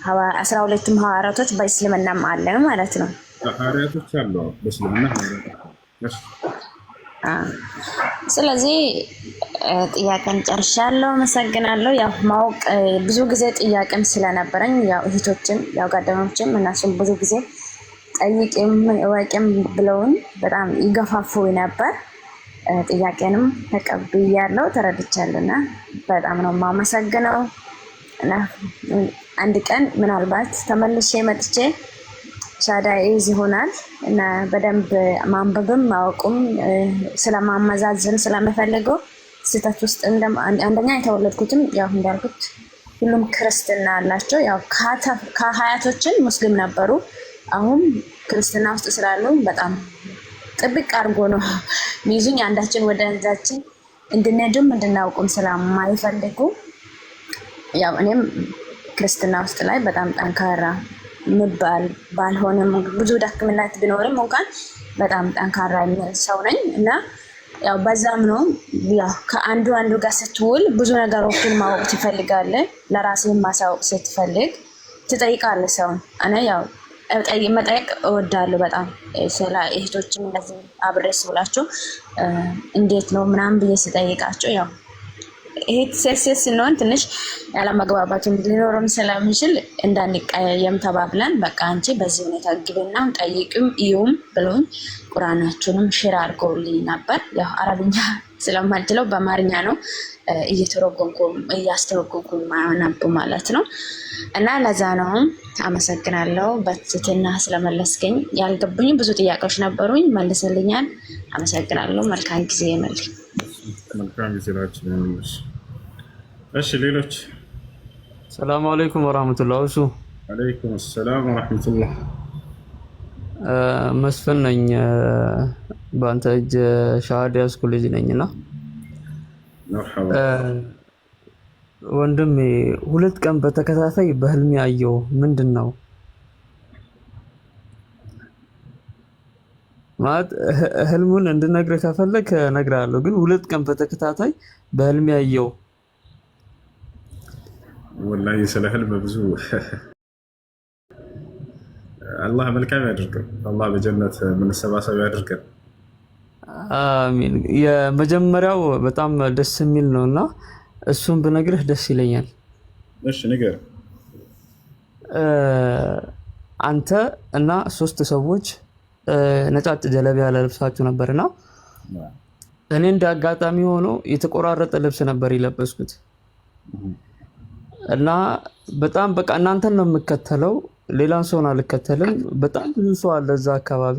12ቱም ሐዋርያቶች በእስልምናም አለ ማለት ነው። ሐዋርያቶች አሉ በእስልምና። ስለዚህ ጥያቄን ጨርሻለሁ። አመሰግናለሁ። ያው ማወቅ ብዙ ጊዜ ጥያቄም ስለነበረኝ ያው እህቶችም ያው ጓደኞችም እነሱም ብዙ ጊዜ ጠይቄም እወቂም ብለውን በጣም ይገፋፉ ነበር። ጥያቄንም ተቀብያለሁ፣ ተረድቻለሁና በጣም ነው የማመሰግነው። እና አንድ ቀን ምናልባት ተመልሼ መጥቼ ሻዳ ይዝ ይሆናል እና በደንብ ማንበብም ማወቁም ስለማመዛዘን ስለምፈልገው ስህተት ውስጥ አንደኛ የተወለድኩትም ያው እንዳልኩት ሁሉም ክርስትና አላቸው። ያው ከሀያቶችን ሙስሊም ነበሩ። አሁን ክርስትና ውስጥ ስላሉ በጣም ጥብቅ አድርጎ ነው ሚይዙኝ። አንዳችን ወደ አንዳችን እንድንሄድም እንድናውቁም ስለማይፈልጉ ያው እኔም ክርስትና ውስጥ ላይ በጣም ጠንካራ ምባል ባልሆነም ብዙ ደካማነት ቢኖርም እንኳን በጣም ጠንካራ ሰው ነኝ እና ያው በዛም ነው ያው ከአንዱ ጋር ስትውል ብዙ ነገሮችን ማወቅ ትፈልጋለህ። ለራስህም ማሳወቅ ስትፈልግ ትጠይቃለህ ሰው። እኔ ያው መጠየቅ እወዳለሁ በጣም ስለ እህቶችም እንደዚህ አብሬ ስውላቸው እንዴት ነው ምናምን ብዬ ስጠይቃቸው ያው ይሄ ሴት ስንሆን ትንሽ ያለመግባባት ሊኖርም ስለሚችል እንዳንቀያየም ተባብለን በቃ አንቺ በዚህ ሁኔታ ግቢና ጠይቂም እዩም ብሎኝ ቁርአናቸውንም ሼር አድርገውልኝ ነበር። ያው አረብኛ ስለማልችለው በአማርኛ ነው እያስተረጎምኩ ማነብ ማለት ነው። እና ለዛ ነው። አመሰግናለሁ በትህትና ስለመለስከኝ። ያልገቡኝ ብዙ ጥያቄዎች ነበሩኝ፣ መልስልኛል። አመሰግናለሁ። መልካም ጊዜ ይመልኝ። መልካም ጊዜ ላችሁ። እሺ ሌሎች። ሰላም አለይኩም ወራህመቱላህ። እሱ አለይኩም ሰላም ወራህመቱላህ። መስፍን ነኝ። በአንተ እጅ ሻሃዳ ያዝኩ ልጅ ነኝና መርሐባ ወንድሜ 2 ቀን በተከታታይ በህልሜ አየሁ። ምንድን ነው ማለት? ህልሙን እንድነግርህ ከፈለክ እነግርሃለሁ፣ ግን 2 ቀን በተከታታይ በህልሜ አየሁ። ወላሂ ስለ ህልም ብዙ አላህ መልካም ያድርገን። አላህ በጀነት የምንሰባሰብ ያድርገን። አሚን። የመጀመሪያው በጣም ደስ የሚል ነውና እሱን ብነግርህ ደስ ይለኛል። እሺ ንገር። አንተ እና 3 ሰዎች ነጫጭ ጀለቢያ ለብሳችሁ ነበርና እኔ እንደ አጋጣሚ ሆኖ የተቆራረጠ ልብስ ነበር የለበስኩት እና በጣም በቃ እናንተን ነው የምከተለው፣ ሌላን ሰውን አልከተልም። በጣም ብዙ ሰው አለ እዛ አካባቢ።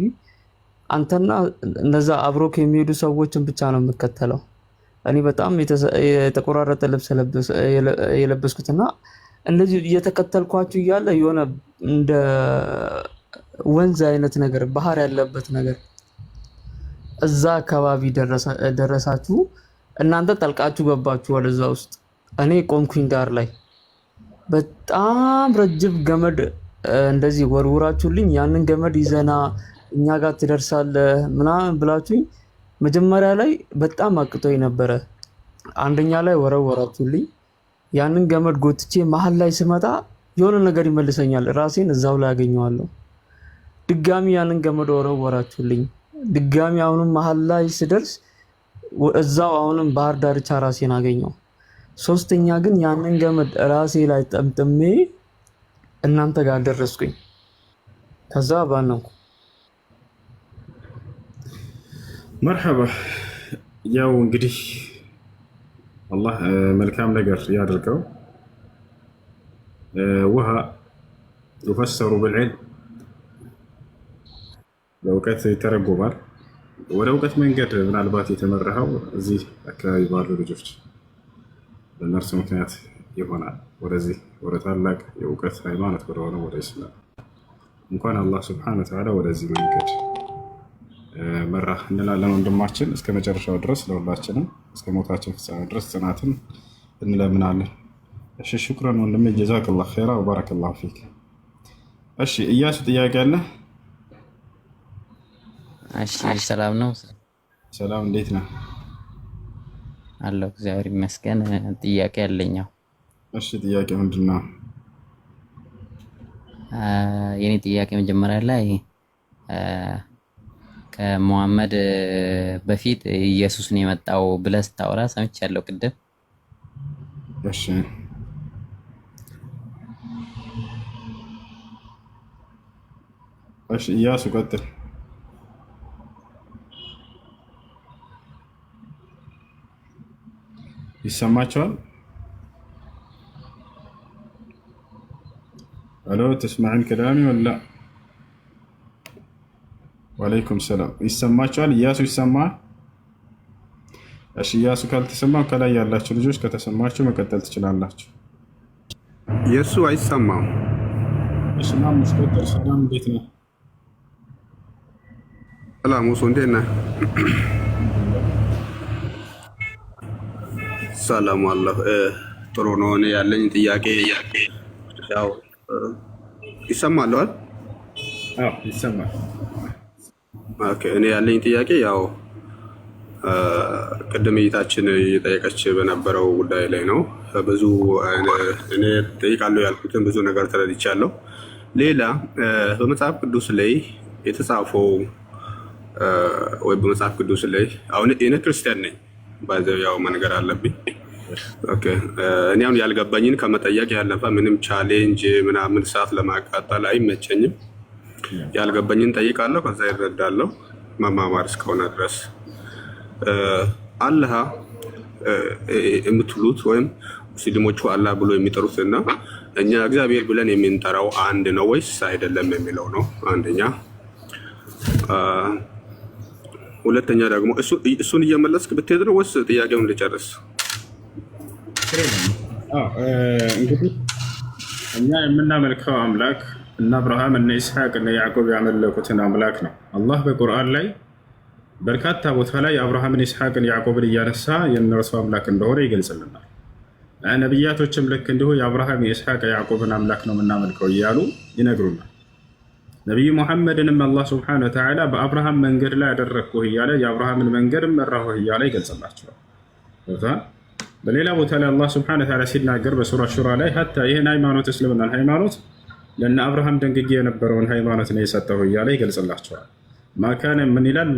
አንተና እነዛ አብሮክ የሚሄዱ ሰዎችን ብቻ ነው የምከተለው። እኔ በጣም የተቆራረጠ ልብስ የለበስኩትና እንደዚህ እየተከተልኳችሁ እያለ የሆነ እንደ ወንዝ አይነት ነገር ባህር ያለበት ነገር እዛ አካባቢ ደረሳችሁ። እናንተ ጠልቃችሁ ገባችሁ ወደዛ ውስጥ። እኔ ቆምኩኝ ዳር ላይ። በጣም ረጅም ገመድ እንደዚህ ወርውራችሁልኝ ያንን ገመድ ይዘና እኛ ጋር ትደርሳለህ ምናምን ብላችሁኝ መጀመሪያ ላይ በጣም አቅቶኝ ነበረ። አንደኛ ላይ ወረወራችሁልኝ። ያንን ገመድ ጎትቼ መሀል ላይ ስመጣ የሆነ ነገር ይመልሰኛል፣ ራሴን እዛው ላይ አገኘዋለሁ። ድጋሚ ያንን ገመድ ወረወራችሁልኝ። ድጋሚ አሁንም መሀል ላይ ስደርስ እዛው አሁንም ባህር ዳርቻ ራሴን አገኘው። ሶስተኛ ግን ያንን ገመድ ራሴ ላይ ጠምጥሜ እናንተ ጋር ደረስኩኝ። ከዛ ባነንኩ። መርሐባ። ያው እንግዲህ አላህ መልካም ነገር ያድርገው። ውሃ ይፈሰሩ ብልዕልም፣ በእውቀት ይተረጎማል። ወደ እውቀት መንገድ ምናልባት የተመራኸው እዚህ አካባቢ ባሉ ልጆች በእነርሱ ምክንያት ይሆናል ወደዚህ ወደ ታላቅ የእውቀት ሃይማኖት ወደሆነ ወደ ኢስላም እንኳን አላህ ስብሐነሁ ወተዓላ ወደዚህ መንገድ መራህ እንላለን። ወንድማችን እስከ መጨረሻው ድረስ ለሁላችንም እስከ ሞታችን ፍጻሜ ድረስ ጽናትን እንለምናለን። እሺ ሹክራን ወንድሜ፣ ጀዛከላሁ ኸይራ ወባረከላሁ ፊክ። እሺ እያሱ ጥያቄ አለ? እሺ ሰላም ነው። ሰላም፣ እንዴት ነህ? አለሁ እግዚአብሔር ይመስገን። ጥያቄ አለኝ። እሺ ጥያቄ ምንድን ነው? የኔ ጥያቄ መጀመሪያ ላይ ከሙሐመድ በፊት ኢየሱስ ነው የመጣው ብለህ ስታወራ ሰምቻለሁ ቅድም። እሺ እሺ እያሱ ቀጥል። ይሰማቸዋል? አሎ ተስማዕን ከላሚ ወላ? ወአለይኩም ሰላም። ይሰማቸዋል? እያሱ ይሰማል? እሺ እያሱ ካልተሰማ ከላይ ያላችሁ ልጆች ከተሰማችሁ መቀጠል ትችላላችሁ። የሱ አይሰማም። እሺ ማሙሽ ቀጥል። ሰላም እንዴት ነህ? ሰላም ሙሱ እንዴት ነህ? ሰላም አለሁ። ጥሩ ነው። እኔ ያለኝ ጥያቄ ያው ይሰማል አይደል? አዎ ይሰማል። ኦኬ። እኔ ያለኝ ጥያቄ ያው ቅድም እይታችን እየጠየቀች በነበረው ጉዳይ ላይ ነው። ብዙ እኔ ጠይቃለሁ ያልኩትን ብዙ ነገር ተረድቻለሁ። ሌላ በመጽሐፍ ቅዱስ ላይ የተጻፈው ወይ በመጽሐፍ ቅዱስ ላይ አሁን እኔ ክርስቲያን ነኝ ባዘው ያው መንገር አለብኝ። ኦኬ። እኔ አሁን ያልገባኝን ከመጠየቅ ያለፈ ምንም ቻሌንጅ ምናምን ሰዓት ለማቃጠል አይመቸኝም። ያልገባኝን ጠይቃለሁ፣ ከዛ ይረዳለሁ መማማር እስከሆነ ድረስ። አላህ የምትሉት ወይም ሙስሊሞቹ አላህ ብሎ የሚጠሩትና እኛ እግዚአብሔር ብለን የምንጠራው አንድ ነው ወይስ አይደለም የሚለው ነው አንደኛ። ሁለተኛ ደግሞ እሱን እየመለስክ ብትሄድ ነው ወይስ ጥያቄውን ልጨርስ? እንግዲህ እኛ የምናመልከው አምላክ እነ አብርሃም እነ ኢስሐቅ እነ ያዕቆብ ያመለኩትን አምላክ ነው። አላህ በቁርአን ላይ በርካታ ቦታ ላይ አብርሃምን ኢስሐቅን ያዕቆብን እያነሳ የእነርሱ አምላክ እንደሆነ ይገልጽልናል። ነቢያቶችም ልክ እንዲሁ የአብርሃም የኢስሐቅ ያዕቆብን አምላክ ነው የምናመልከው እያሉ ይነግሩናል። ነቢዩ ሙሐመድንም አላህ ስብሐነሁ ወተዓላ በአብርሃም መንገድ ላይ ያደረግኩህ እያለ የአብርሃምን መንገድ መራሁህ እያለ ይገልጽላቸዋል። በሌላ ቦታ ላይ አላህ ስብሐነሁ ወተዓላ ሲናገር በሱራ ሹራ ላይ ሀታ ይህን ሃይማኖት እስልምናን ሃይማኖት ለእነ አብርሃም ደንግጌ የነበረውን ሃይማኖት ነው የሰጠሁ እያለ ይገልጽላቸዋል። ማካነ ምን ይላል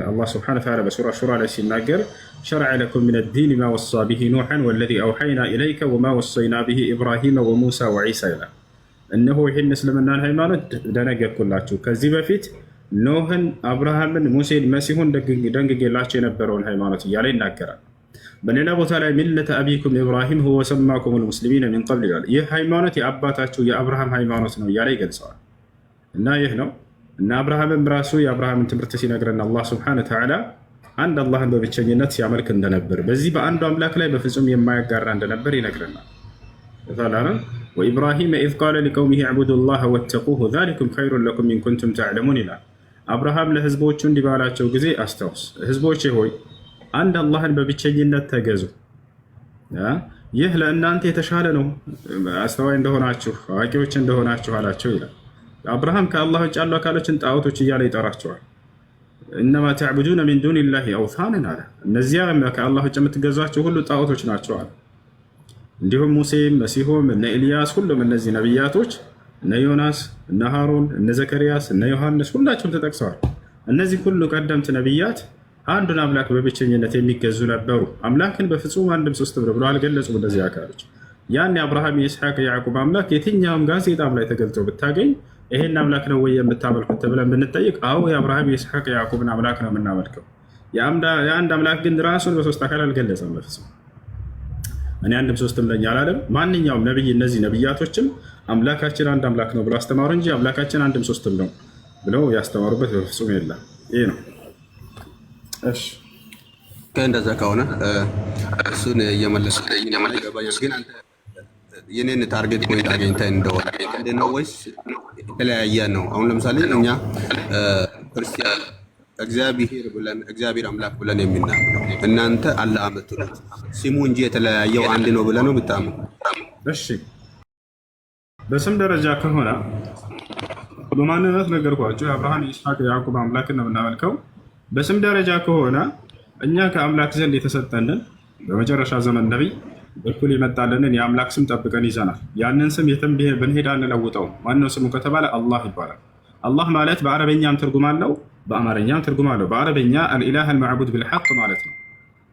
አላህ ስብሐነሁ ወተዓላ በሱራ ሹራ ላይ ሲናገር ሸረዐ ለኩም ሚነ ዲን ማ ወሳ ቢሂ ኑሐን ወለዚ አውሐይና ኢለይከ ወማ ወሰይና ቢሂ ኢብራሂመ ወሙሳ ወዒሳ ይላል። እነሆ ይህን እስልምናን ሃይማኖት ደነገግኩላችሁ ከዚህ በፊት ኖህን፣ አብርሃምን፣ ሙሴን፣ መሲሁን ደንግጌላቸው የነበረውን ሃይማኖት እያለ ይናገራል። በሌላ ቦታ ላይ ሚለተ አቢኩም ኢብራሂም ሁወ ሰማኩም ልሙስሊሚን ሚን ቀብል ይላል። ይህ ሃይማኖት የአባታችሁ የአብርሃም ሃይማኖት ነው እያለ ይገልጸዋል። እና ይህ ነው እና አብርሃምም ራሱ የአብርሃምን ትምህርት ሲነግረን አላህ ስብሐነሁ ወተዓላ አንድ አላህን በብቸኝነት ሲያመልክ እንደነበር፣ በዚህ በአንዱ አምላክ ላይ በፍጹም የማያጋራ እንደነበር ይነግረናል። ወኢብራሂም ኢዝ ቃለ ሊቀውሚሂ ዕቡዱ ላህ ወተቁሁ ዛሊኩም ኸይሩን ለኩም ኢን ኩንቱም ተዕለሙን ይላል። አብርሃም ለህዝቦቹ እንዲህ ባላቸው ጊዜ አስታውስ፣ ህዝቦቼ ሆይ አንድ አላህን በብቸኝነት ተገዙ፣ ይህ ለእናንተ የተሻለ ነው አስተዋይ እንደሆናችሁ አዋቂዎች እንደሆናችሁ አላቸው ይላል። አብርሃም ከአላህ ውጭ ያሉ አካሎችን ጣዖቶች እያለ ይጠራቸዋል። እነማ ተዕቡዱነ ሚን ዱኒላሂ አውሳንን አለ። እነዚያ ከአላህ ውጭ የምትገዟቸው ሁሉ ጣዖቶች ናቸው አለ። እንዲሁም ሙሴም መሲሁም እነ ኤልያስ ሁሉም እነዚህ ነቢያቶች እነ ዮናስ እነ ሃሩን እነ ዘከርያስ እነ ዮሐንስ ሁላቸውም ተጠቅሰዋል። እነዚህ ሁሉ ቀደምት ነቢያት አንዱን አምላክ በብቸኝነት የሚገዙ ነበሩ። አምላክን በፍጹም አንድም ሶስትም ብሎ አልገለጹም። እንደዚህ አካሎች ያን የአብርሃም የኢስሐቅ የያዕቆብ አምላክ የትኛውም ጋዜጣም ላይ ተገልጾ ብታገኝ ይሄን አምላክ ነው ወይ የምታመልኩት ተብለን ብንጠይቅ አዎ የአብርሃም የኢስሐቅ የያዕቆብን አምላክ ነው የምናመልከው። የአንድ አምላክ ግን ራሱን በሶስት አካል አልገለጸም በፍጹም። እኔ አንድም ሶስትም ለኛ አላለም። ማንኛውም ነብይ እነዚህ ነብያቶችም አምላካችን አንድ አምላክ ነው ብሎ አስተማሩ እንጂ አምላካችን አንድም ሶስትም ነው ብለው ያስተማሩበት በፍጹም የለም። ይሄ ነው። እሺ እንደዛ ከሆነ እሱን እየመለስኩኝ ይገባኛል። ግን አንተ የኔን ታርጌት ፖይንት አገኝተህ እንደሆነ አንድ ነው ወይስ የተለያየ ነው? አሁን ለምሳሌ እኛ ክርስቲያን እግዚአብሔር አምላክ ብለን የምናምነው እናንተ አላህ የምትሉት ስሙ እንጂ የተለያየው አንድ ነው ብለን ነው የምታምኑ? እሺ በስም ደረጃ ከሆነ በማንነት ነገርኳቸው። የአብርሃም የኢስሐቅ የያዕቆብ አምላክን ነው የምናመልከው። በስም ደረጃ ከሆነ እኛ ከአምላክ ዘንድ የተሰጠንን በመጨረሻ ዘመን ነቢይ በኩል የመጣልንን የአምላክ ስም ጠብቀን ይዘናል። ያንን ስም የትም ብንሄድ አንለውጠውም። ማነው ስሙ ከተባለ አላህ ይባላል። አላህ ማለት በአረበኛም ትርጉም አለው፣ በአማርኛም ትርጉም አለው። በአረበኛ አልኢላህ አልመዕቡድ ብልሐቅ ማለት ነው።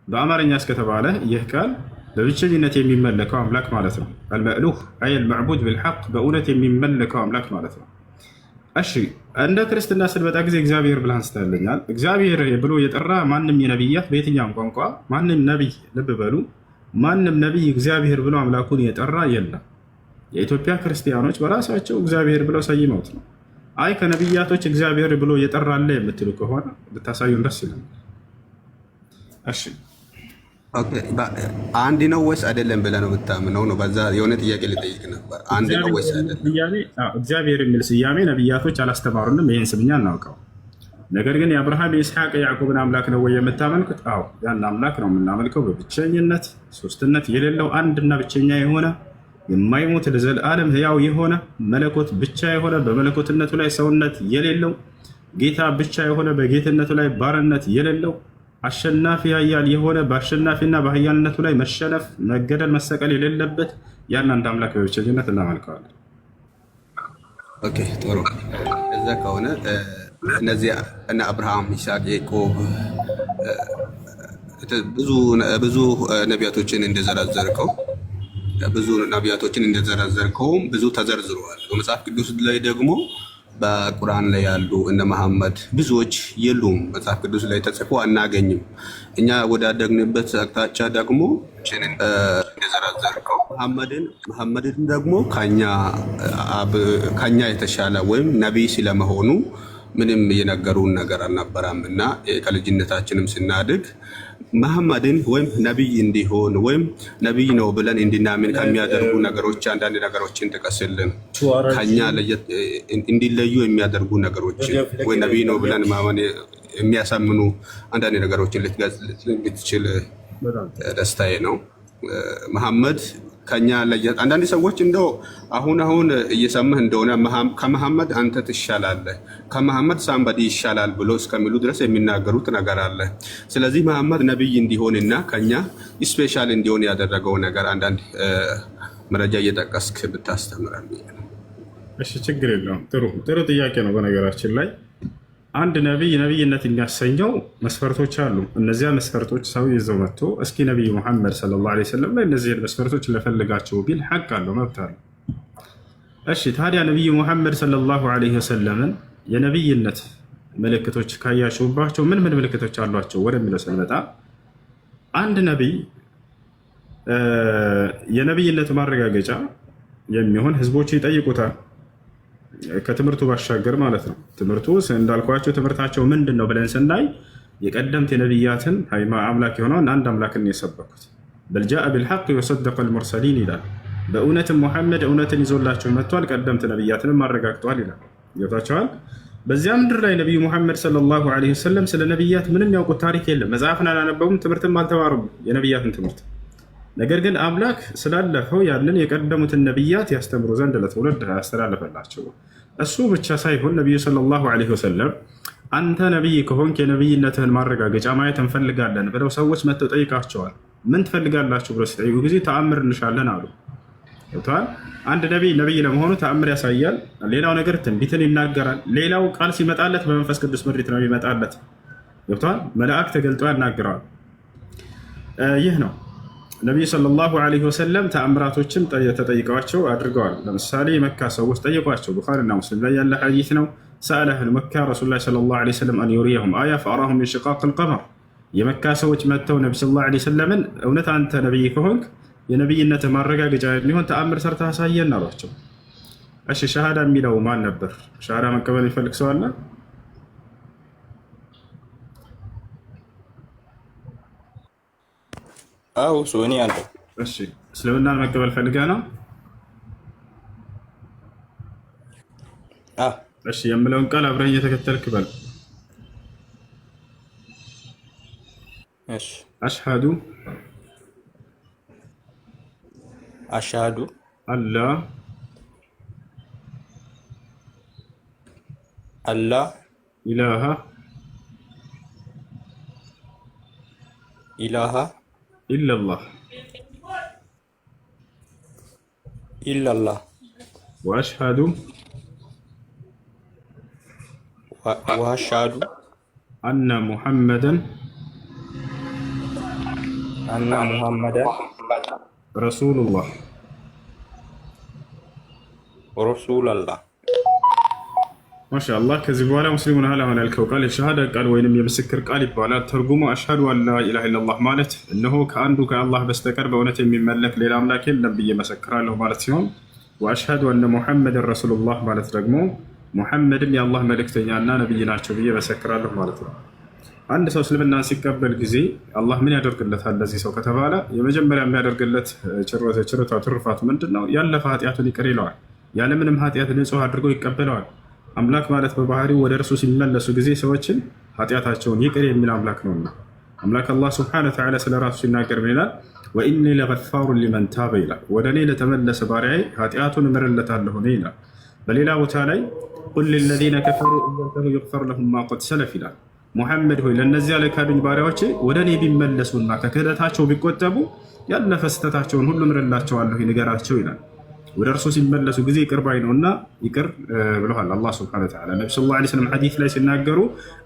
በአማርኛ እስከተባለ ይህ ቃል በብቸኝነት የሚመለከው አምላክ ማለት ነው። አልመእሉህ አይ አልመዕቡድ ብልሐቅ በእውነት የሚመለከው አምላክ ማለት ነው። እሺ እንደ ክርስትና ስንመጣ ጊዜ እግዚአብሔር ብለህ አንስተህልኛል። እግዚአብሔር ብሎ የጠራ ማንም የነቢያት በየትኛውም ቋንቋ ማንም ነቢይ ልብ በሉ፣ ማንም ነቢይ እግዚአብሔር ብሎ አምላኩን የጠራ የለም። የኢትዮጵያ ክርስቲያኖች በራሳቸው እግዚአብሔር ብለው ሰይመውት ነው። አይ ከነቢያቶች እግዚአብሔር ብሎ የጠራለ የምትሉ ከሆነ ብታሳዩን ደስ ይላል። እሺ ኦኬ፣ አንድ ነው ወይስ አይደለም ብለህ ነው የምታምነው? ነው በዛ የሆነ ጥያቄ ልጠይቅ ነበር። አንድ ነው ወይስ አይደለም? እግዚአብሔር የሚል ስያሜ ነቢያቶች አላስተማሩንም። ይህን ስምኛ እናውቀው። ነገር ግን የአብርሃም የኢስሐቅ የያዕቆብን አምላክ ነው ወይ የምታመልኩት? አዎ ያን አምላክ ነው የምናመልከው፣ በብቸኝነት ሶስትነት የሌለው አንድና ብቸኛ የሆነ የማይሞት ለዘላለም ሕያው የሆነ መለኮት ብቻ የሆነ በመለኮትነቱ ላይ ሰውነት የሌለው ጌታ ብቻ የሆነ በጌትነቱ ላይ ባርነት የሌለው አሸናፊ ኃያል የሆነ በአሸናፊና በኃያልነቱ ላይ መሸነፍ፣ መገደል፣ መሰቀል የሌለበት ያን አንድ አምላክ በብቸኝነት እናመልከዋለን። ኦኬ ጥሩ። እዛ ከሆነ እነዚህ እነ አብርሃም፣ ይስሐቅ፣ ያዕቆብ ብዙ ነቢያቶችን እንደዘረዘርከውም ብዙ ተዘርዝረዋል። በመጽሐፍ ቅዱስ ላይ ደግሞ በቁርአን ላይ ያሉ እነ መሐመድ ብዙዎች የሉም። መጽሐፍ ቅዱስ ላይ ተጽፎ አናገኝም። እኛ ወዳደግንበት አቅጣጫ ደግሞ እንደዘረዘርከው መሐመድን ደግሞ ከኛ የተሻለ ወይም ነቢይ ስለመሆኑ ምንም የነገሩን ነገር አልነበረም እና ከልጅነታችንም ስናድግ መሐመድን ወይም ነቢይ እንዲሆን ወይም ነቢይ ነው ብለን እንድናምን ከሚያደርጉ ነገሮች አንዳንድ ነገሮችን ጥቀስልን። ከኛ እንዲለዩ የሚያደርጉ ነገሮችን ወይ ነቢይ ነው ብለን ማመን የሚያሳምኑ አንዳንድ ነገሮችን ልትገልጽ ብትችል ደስታዬ ነው። መሐመድ ከኛ ለየት አንዳንድ ሰዎች እንደው አሁን እየሰማህ እንደሆነ ከመሐመድ አንተ ትሻላለህ፣ ከመሐመድ ሳምባዲ ይሻላል ብሎ እስከሚሉ ድረስ የሚናገሩት ነገር አለ። ስለዚህ መሐመድ ነብይ እንዲሆንና ከኛ ስፔሻል እንዲሆን ያደረገው ነገር አንዳንድ መረጃ እየጠቀስክ ብታስተምረን። እሺ ችግር የለውም። ጥሩ ጥያቄ ነው። በነገራችን ላይ አንድ ነቢይነት የሚያሰኘው መስፈርቶች አሉ። እነዚያ መስፈርቶች ሰው ይዘው መጥቶ እስኪ ነቢይ ሙሐመድ ሰለላሁ ዐለይሂ ወሰለም ላይ እነዚህን መስፈርቶች ለፈልጋቸው ቢል ሐቅ አለው፣ መብት አለው። እሺ ታዲያ ነቢይ ሙሐመድ ሰለላሁ ዐለይሂ ወሰለምን የነቢይነት ምልክቶች ካያችሁባቸው ምን ምልክቶች አሏቸው ወደሚለው ስንመጣ አንድ ነቢይ የነቢይነት ማረጋገጫ የሚሆን ህዝቦች ይጠይቁታል። ከትምህርቱ ባሻገር ማለት ነው። ትምህርቱ እንዳልኳቸው ትምህርታቸው ምንድን ነው ብለን ስናይ የቀደምት የነቢያትን አምላክ የሆነውን አንድ አምላክን የሰበኩት በልጃአ ቢልሐቅ ወሰደቀ አልሙርሰሊን ይላል። በእውነትም ሙሐመድ እውነትን ይዞላቸው መጥቷል፣ ቀደምት ነቢያትንም አረጋግጧል ይላል። ገብታችኋል? በዚያ ምድር ላይ ነቢዩ ሙሐመድ ሰለላሁ ዐለይሂ ወሰለም ስለ ነቢያት ምንም ያውቁት ታሪክ የለም። መጽሐፍን አላነበቡም፣ ትምህርትም አልተማሩም የነቢያትን ትምህርት። ነገር ግን አምላክ ስላለፈው ያንን የቀደሙትን ነቢያት ያስተምሩ ዘንድ ለትውልድ ያስተላለፈላቸው እሱ ብቻ ሳይሆን ነቢዩ ሰለላሁ ዐለይሂ ወሰለም አንተ ነቢይ ከሆንክ የነቢይነትህን ማረጋገጫ ማየት እንፈልጋለን ብለው ሰዎች መጥተው ጠይቃቸዋል። ምን ትፈልጋላችሁ ብለው ሲጠይቁ ጊዜ ተአምር እንሻለን አሉ። አንድ ነቢይ ለመሆኑ ተአምር ያሳያል። ሌላው ነገር ትንቢትን ይናገራል። ሌላው ቃል ሲመጣለት በመንፈስ ቅዱስ ምሪት ነው ይመጣለት። ገብተዋል። መልአክ ተገልጦ ያናግረዋል። ይህ ነው ነቢዩ ሰለላሁ ዐለይሂ ወሰለም ተአምራቶችን ተጠይቀዋቸው አድርገዋል። ለምሳሌ የመካ ሰዎች ጠየቋቸው። ቡኻሪና ሙስሊም ላይ ያለ ሐዲስ ነው። ሰአለ አህሉ መካ ረሱሉላህ ሰለላሁ ዐለይሂ ወሰለም አን ዩሪየሁም አያ ፈአራሁም ሚን ሽቃቂል ቀመር። የመካ ሰዎች መጥተው ነቢ ሰለላሁ ዐለይሂ ወሰለምን እውነት አንተ ነቢይ ከሆንክ የነቢይነት ማረጋገጫ የሚሆን ተአምር ሰርተህ አሳየን አሏቸው። እሺ ሸሃዳ የሚለው ማን ነበር? ሸሃዳ መቀበል የሚፈልግ ሰው አለ? አው ሶኒ አለ። እሺ እስልምናን መቀበል ፈልገህ ነው? እሺ የምለውን ቃል አብረህ እየተከተልክ በል። እሺ አሽሃዱ አላ ኢላሃ ኢላላህ ወአሽሃዱ አነ ሙሐመደን ረሱሉላህ ማሻአላህ። ከዚህ በኋላ ሙስሊሙን አሁን ያልከው ቃል የሸሃዳ ቃል ወይንም የምስክር ቃል ይባላል። ትርጉሙ አሽሃዱ አን ላ ኢላሃ ኢለላህ ማለት እነሆ ከአንዱ ከአላህ በስተቀር በእውነት የሚመለክ ሌላ አምላክ የለም ብዬ መሰክራለሁ ማለት ሲሆን፣ ወአሽሃዱ አነ ሙሐመድን ረሱሉላህ ማለት ደግሞ ሙሐመድም የአላህ መልእክተኛና ነብይ ናቸው ብዬ መሰክራለሁ ማለት ነው። አንድ ሰው እስልምናን ሲቀበል ጊዜ አላህ ምን ያደርግለታል ለዚህ ሰው ከተባለ የመጀመሪያ የሚያደርግለት ትሩፋት ምንድን ነው? ያለፈ ኃጢአቱን ይቅር ይለዋል። ያለምንም ኃጢአት ንጹህ አድርጎ ይቀበለዋል። አምላክ ማለት በባህሪው ወደ እርሱ ሲመለሱ ጊዜ ሰዎችን ኃጢአታቸውን ይቅር የሚል አምላክ ነውና አምላክ አላህ ሱብሓነሁ ወተዓላ ስለ ራሱ ሲናገር ምን ይላል? ወኢኒ ለገፋሩን ሊመን ታበ ይላል። ወደ እኔ ለተመለሰ ባሪያዬ ኃጢአቱን እምርለታለሁ ይላል። በሌላ ቦታ ላይ ቁል ሊለዚነ ከፈሩ ኢንተሁ ይግፈር ለሁም ማ ቀድ ሰለፍ ይላል። ሙሐመድ ሆይ ለእነዚያ ለካዱኝ ባሪያዎቼ ወደ እኔ ቢመለሱና ከክህደታቸው ቢቆጠቡ ያለፈ ስህተታቸውን ሁሉ እምርላቸዋለሁ ንገራቸው ይላል። ወደ እርሱ ሲመለሱ ጊዜ ይቅር ባይ ነውና ይቅር ብለዋል አላህ ሱብሓነሁ ወተዓላ። ነብዩ ሰለላሁ ዐለይሂ ወሰለም ሐዲስ ላይ ሲናገሩ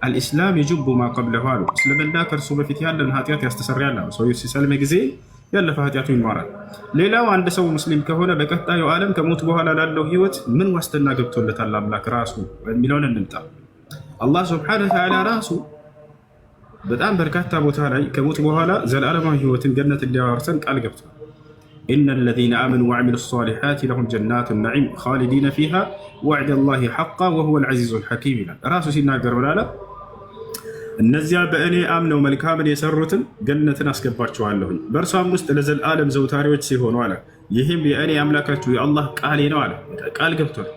አልኢስላም የጅቡ ማ ቀብለሁ አሉ። እስልምና ከእርሱ በፊት ያለን ኃጢአት ያስተሰርያል አሉ። ሰው ሲሰልም ጊዜ ያለፈ ኃጢአቱ ይማራል። ሌላው አንድ ሰው ሙስሊም ከሆነ በቀጣዩ ዓለም ከሞት በኋላ ላለው ህይወት ምን ዋስትና ገብቶለታል አምላክ ራሱ የሚለውን እንምጣ። አላህ ሱብሓነሁ ወተዓላ ራሱ በጣም በርካታ ቦታ ላይ ከሞት በኋላ ዘላለማዊ ህይወትን ገነት እንዲያወርሰን ቃል ገብቷል። إن الذين آمنوا وعملوا الصالحات لهم جنات النعيم خالدين فيها وعد الله حقا وهو العزيز الحكيم راسو ሲናገር ብላለ እነዚያ በእኔ አምነው መልካምን የሰሩትን ገነትን አስገባቸዋለሁ በእርሷም ውስጥ ለዘላለም ዘውታሪዎች ሲሆኑ አለ። ይህም የእኔ አምላካችሁ የአላህ ቃሌ ነው አለ። ቃል ገብቷል።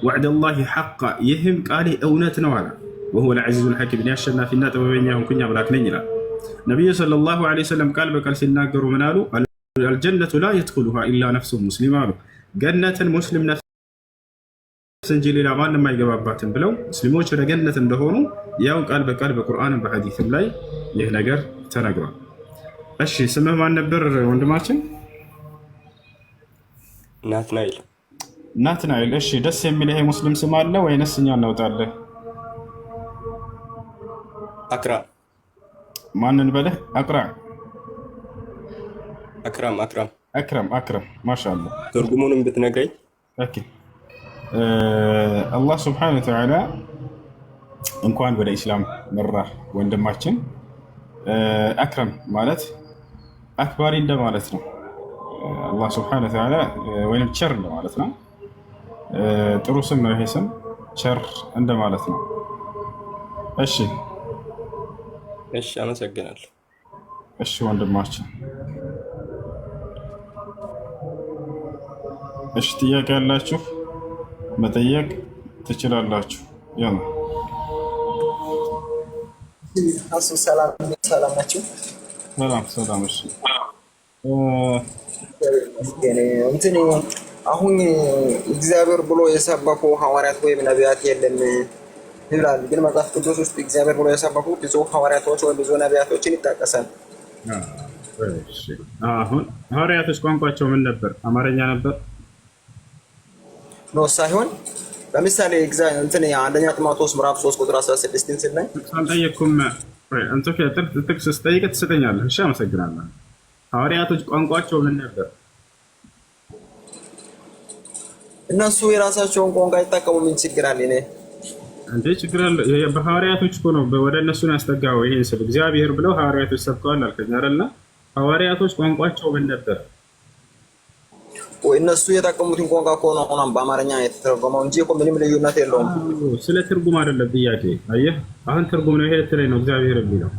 وعد الله حقا ይህም ቃሌ እውነት ነው አለ። وهو العزيز الحكيم ያሸናፊና ጥበበኛ ሆንኩኝ አምላክ ነኝ ይላል ነብዩ ሰለላሁ ዐለይሂ ወሰለም። ቃል በቃል ሲናገሩ ምን አሉ? አልጀነቱ ላ የድኹሉሃ ኢላ ነፍሱን ሙስሊም አሉ። ገነትን ሙስሊም ነፍስ እንጂ ሌላ ማንም አይገባባትም ብለው ሙስሊሞች ወደ ገነት እንደሆኑ ያው ቃል በቃል በቁርአንም በሐዲስም ላይ ይህ ነገር ተነግሯል። እሺ ስምህ ማን ነበር ወንድማችን? ናትናኤል። ናትናኤል። እሺ ደስ የሚል ይሄ ሙስሊም ስም አለ ወይንስ እኛ እናውጣለን? አክራ። ማንን በለህ? አቅራ አክረም ማሻአላህ። ትርጉሙንም ብትነግረኝ። ኦኬ አላህ ሱብሓነሁ ወተዓላ እንኳን ወደ ኢስላም መራህ ወንድማችን። አክረም ማለት አክባሪ እንደማለት ነው። አላህ ሱብሓነሁ ወተዓላ ወይም ቸር እንደማለት ነው። ጥሩ ስም ነው ይሄ ስም፣ ቸር እንደማለት ነው። እሺ አመሰግናለሁ። እሺ ወንድማችን እሺ ጥያቄ ያላችሁ መጠየቅ ትችላላችሁ። ያው ሰላም ናችሁ? ሰላም። እሺ እንትን አሁን እግዚአብሔር ብሎ የሰበኩ ሐዋርያት ወይም ነቢያት የለም ይላል። ግን መጽሐፍ ቅዱስ ውስጥ እግዚአብሔር ብሎ የሰበኩ ብዙ ሐዋርያቶች ወይ ብዙ ነቢያቶችን ይጠቀሳል። አሁን ሐዋርያቶች ቋንቋቸው ምን ነበር? አማርኛ ነበር ነው ሳይሆን ለምሳሌ እንትን አንደኛ ጢሞቴዎስ ምዕራፍ 3 ቁጥር 16 ስናይ አልጠየቅኩም። አንተ ጥቅስ ስጠይቅ ትሰጠኛለህ። እሺ አመሰግናለሁ። ሐዋርያቶች ቋንቋቸው ምን ነበር? እነሱ የራሳቸውን ቋንቋ ይጠቀሙ። ምን ችግር አለ? እኔ እንዴ ችግር አለ? በሐዋርያቶች እኮ ነው ወደ እነሱ ነው ያስጠጋው። ይሄን ስለ እግዚአብሔር ብለው ሐዋርያቶች ሰብከዋል አልከኝ አይደል? ሐዋርያቶች ቋንቋቸው ምን ነበር? እነሱ የጠቀሙትን ቋንቋ እኮ ነው አሁን በአማርኛ የተተረጎመው እንጂ እኮ ምንም ልዩነት የለውም። ስለ ትርጉም አይደለም ጥያቄ። አየህ አሁን ትርጉም ነው ይሄ ትለኝ ነው እግዚአብሔር የሚለው።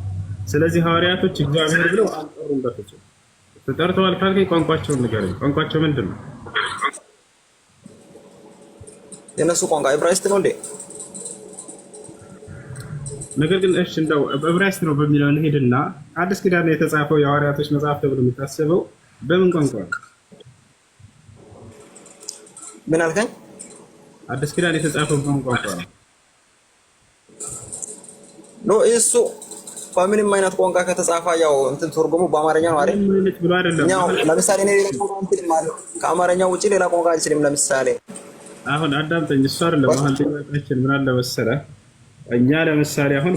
ስለዚህ ሐዋርያቶች እግዚአብሔር ብለው አንጠሩም። በፍጹም ተጠርተዋል ካልከኝ ቋንቋቸውን ንገረኝ። ቋንቋቸው ምንድን ነው? የእነሱ ቋንቋ ዕብራይስጥ ነው እንዴ? ነገር ግን እሺ እንደው ዕብራይስጥ ነው በሚለው እንሄድና አዲስ ኪዳን የተጻፈው የሐዋርያቶች መጽሐፍ ተብሎ የሚታሰበው በምን ቋንቋ ነው? ምን አልከኝ? አዲስ ኪዳን የተጻፈው በምን ቋንቋ ነው? እሱ በምንም አይነት ቋንቋ ከተጻፈ ያው እንትን ትርጉሙ በአማርኛ ነው አይደል? ብሎ አይደለም። ለምሳሌ እኔ ከአማርኛ ውጪ ሌላ ቋንቋ አልችልም። ለምሳሌ አሁን አዳምጠኝ። እሱ አይደለም አሁን ጥያቄያችን ምን አለ መሰለህ፣ እኛ ለምሳሌ አሁን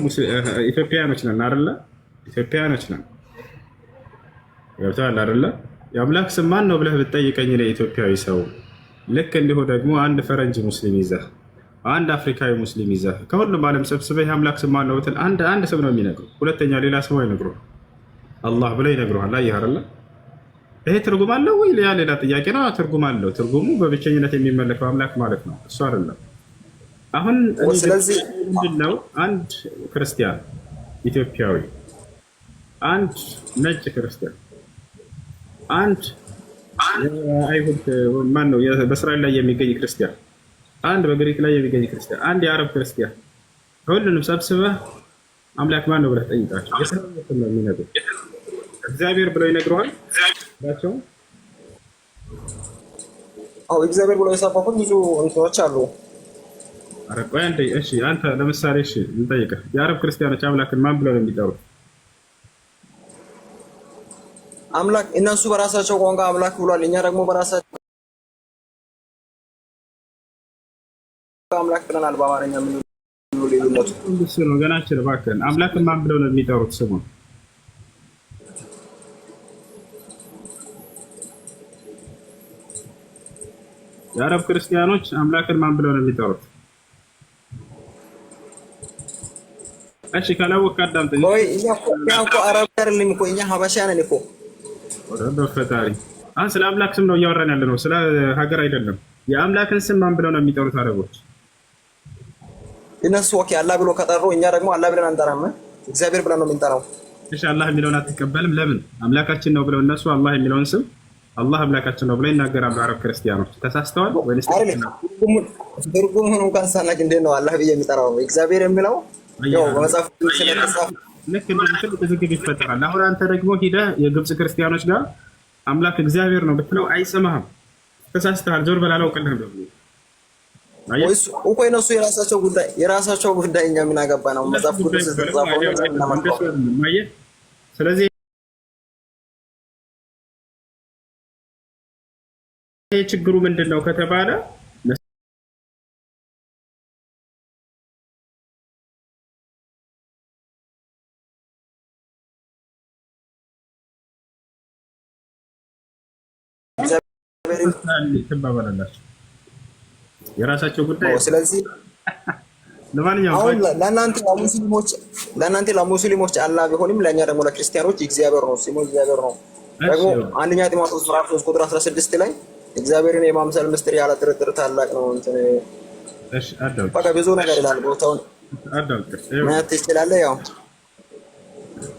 ኢትዮጵያኖች ነን አይደለ? ኢትዮጵያኖች ነን ገብቶሃል አይደለ? የአምላክ ስም ማን ነው ብለህ ብትጠይቀኝ ለኢትዮጵያዊ ሰው ልክ እንዲሁ ደግሞ አንድ ፈረንጅ ሙስሊም ይዘህ አንድ አፍሪካዊ ሙስሊም ይዘህ ከሁሉም ዓለም ሰብስበህ የአምላክ ስም ማን ነው ብትል አንድ ስም ነው የሚነግሩህ። ሁለተኛ ሌላ ስም አይነግሩህም። አላህ ብለው ይነግሩሃል። አየህ አይደለ? ይሄ ትርጉም አለው ወይ? ሌላ ጥያቄ ነው። ትርጉም አለው። ትርጉሙ በብቸኝነት የሚመለከው አምላክ ማለት ነው። እሱ አይደለም። አሁን ስለዚህ ምንድነው አንድ ክርስቲያን ኢትዮጵያዊ፣ አንድ ነጭ ክርስቲያን፣ አንድ አይሁድ ማን ነው በእስራኤል ላይ የሚገኝ ክርስቲያን፣ አንድ በግሪክ ላይ የሚገኝ ክርስቲያን፣ አንድ የአረብ ክርስቲያን ሁሉንም ሰብስበህ አምላክ ማን ነው ብለህ ጠይቃቸው። የሰማያት ነው የሚነግሩህ። እግዚአብሔር ብለው ይነግረዋል። ዳቸው አዎ እግዚአብሔር ብለው የሰበኩት ብዙ እንትኖች አሉ። ኧረ ቆይ አንዴ። እሺ አንተ ለምሳሌ እሺ እንጠይቅህ፣ የአረብ ክርስቲያኖች አምላክን ማን ብለው ነው የሚጠሩት? አምላክ እነሱ በራሳቸው ቋንቋ አምላክ ብሏል። እኛ ደግሞ በራሳቸው አምላክ ብለናል። በአማርኛ ምን ልዩነቱ? እሱ ነው ገናችን። እባክህን አምላክን ማን ብለው ነው የሚጠሩት? ስሙን የአረብ ክርስቲያኖች አምላክን ማን ብለው ነው የሚጠሩት? እሺ ካላወቅህ አዳምጠኝ። ወይ እኛ እኮ አረብ አይደለም እኮ እኛ ሀበሻ ነን እኮ። ወደ ፈጣሪ አሁን ስለ አምላክ ስም ነው እያወራን ያለ ነው፣ ስለ ሀገር አይደለም። የአምላክን ስም ማን ብለው ነው የሚጠሩት አረቦች? እነሱ ኦኬ አላህ ብሎ ከጠሩ እኛ ደግሞ አላህ ብለን አንጠራም፣ እግዚአብሔር ብለን ነው የምንጠራው። እሺ አላህ የሚለውን አትቀበልም? ለምን? አምላካችን ነው ብለው እነሱ አላህ የሚለውን ስም አላህ አምላካችን ነው ብለው ይናገራሉ። አረብ ክርስቲያኖች ተሳስተዋል ወይስ? ትርጉሙን እንኳን ሳናቅ እንዴት ነው አላህ ብዬ የሚጠራው? እግዚአብሔር የሚለው ያው በመጽሐፍ ስለተጻፈ ልክ እንደዚህ ትልቅ ዝግብ ይፈጠራል። አሁን አንተ ደግሞ ሂደህ የግብፅ ክርስቲያኖች ጋር አምላክ እግዚአብሔር ነው ብትለው አይሰማህም። ተሳስተሃል፣ ዞር በል አላውቅልህም ደግሞ ወይስ እኮ እነሱ የራሳቸው ጉዳይ እኛ ምን አገባ ነው? መጽሐፍ ቅዱስ ተጻፈው ነው። ስለዚህ ችግሩ ምንድን ነው ከተባለ ትባባላላችሁ የራሳቸው ጉዳይ። ስለዚህ ለማንኛውም ለእናንተ ለሙስሊሞች አላህ ቢሆንም ለእኛ ደግሞ ለክርስቲያኖች እግዚአብሔር ነው፣ ስሙ እግዚአብሔር ነው። ደግሞ አንደኛ ጢሞቴዎስ ምዕራፍ 3 ቁጥር 16 ላይ እግዚአብሔርን የማምሰል ምስጢር ያለ ጥርጥር ታላቅ ነው። በቃ ብዙ ነገር ይላል። ቦታውን ማየት ትችላለህ። ያው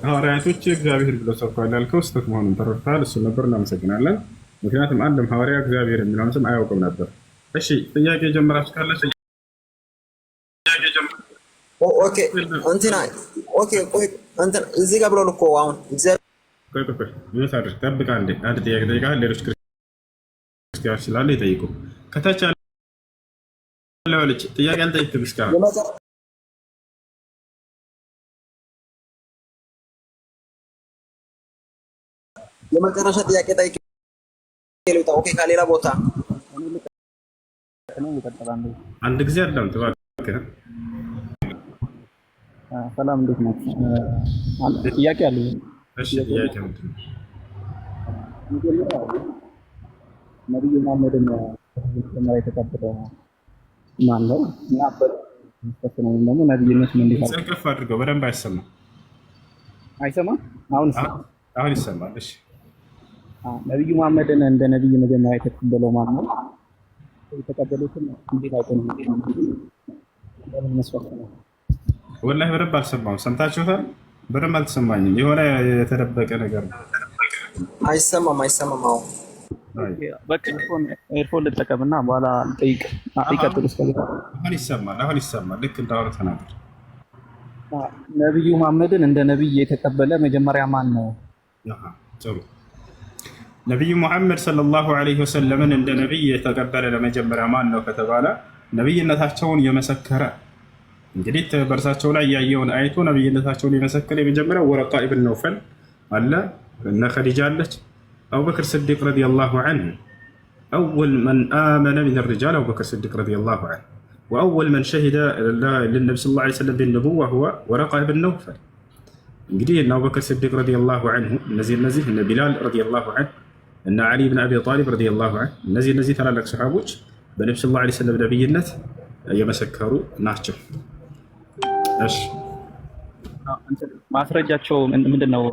ሐዋርያቶች እግዚአብሔር ብለው ሰብከዋል ያልከው ስህተት መሆኑን ተረድተሃል። እሱ ነበር። እናመሰግናለን። ምክንያቱም አንድም ሐዋርያ እግዚአብሔር የሚለውን ስም አያውቅም ነበር። እሺ ጥያቄ ጀምራችሁ ካለች ኦኬ እንትና ኦኬ ቆይ እንትና እዚህ ጋር ብለው እኮ አሁን እግዚአብሔር ቆይ ይመሳደር ጠብቅ። አንድ ጥያቄ ጠይቃለሁ። ሌሎች ክርስቲያኖች ስላሉ ይጠይቁ። ከታች ያለው ልጅ ጥያቄ አልጠይቅም እስካሁን የመጨረሻ ጥያቄ ጠይቄ ልውጣ። ኦኬ ከሌላ ቦታ አንድ ጊዜ አዳምጥ እባክህ። ሰላም እንዴት ናችሁ? ጥያቄ አለኝ። እሺ ጥያቄ ምንድን ነው? ነብዩ መሐመድን መጀመሪያ የተቀበለው ማን ነው? እና በተፈተነው ደግሞ ነብይነት ምን እንዴት አለ? ከፍ አድርገው በደንብ አይሰማም። አይሰማም? አሁን ይሰማል። እሺ ነብዩ መሐመድን እንደ ነብይ መጀመሪያ የተቀበለው ማን ነው? የተቀበሉትን እንዴት አይተን ለምን መስፈርት ነው? ወላሂ በደንብ አልሰማሁም። ሰምታችሁታል? በደንብ አልተሰማኝም። የሆነ የተደበቀ ነገር ነው። አይሰማም። አዎ በቃ ኤርፎን ልጠቀምና በኋላ ጠይቅ። ይቀጥሉ። አሁን ይሰማል። ልክ እንዳወራ ተናገር። ነብዩ መሐመድን እንደ ነብይ የተቀበለ መጀመሪያ ማን ነው? ጥሩ። ነብዩ መሐመድ ሰለላሁ ዐለይሂ ወሰለምን እንደ ነብይ የተቀበለ ለመጀመሪያ ማን ነው ከተባለ ነብይነታቸውን የመሰከረ እንግዲህ በእርሳቸው ላይ ያየውን አይቶ ነብይነታቸውን የመሰከረ የመጀመሪያው ወረቃ ኢብን ነውፈል አለ፣ እነ ኸዲጃ አለች፣ አቡበክር ስዲቅ ረዲየላሁ ዐንሁ። አወል መን አመነ ሚነ ሪጃል አቡበክር ስዲቅ ረዲየላሁ ዐንሁ ወአወል መን ሸሂደ ለነቢ ሰለላሁ ዐለይሂ ወሰለም ቢንቡዋ ሁወ ወረቃ ኢብን ነውፈል። እንግዲህ እነ አቡበክር ስዲቅ ረዲየላሁ ዐንሁ እነዚህ እነ ቢላል ረዲየላሁ ዐንሁ እነ ዓሊ ብን አቢ ጣሊብ ረዲየላሁ ዐንሁ እነዚህ ታላላቅ ሰሓቦች በነቢ ሰለላሁ ዐለይሂ ወሰለም ነብይነት የመሰከሩ ናቸው። እሺ ማስረጃቸው ምንድን ነው?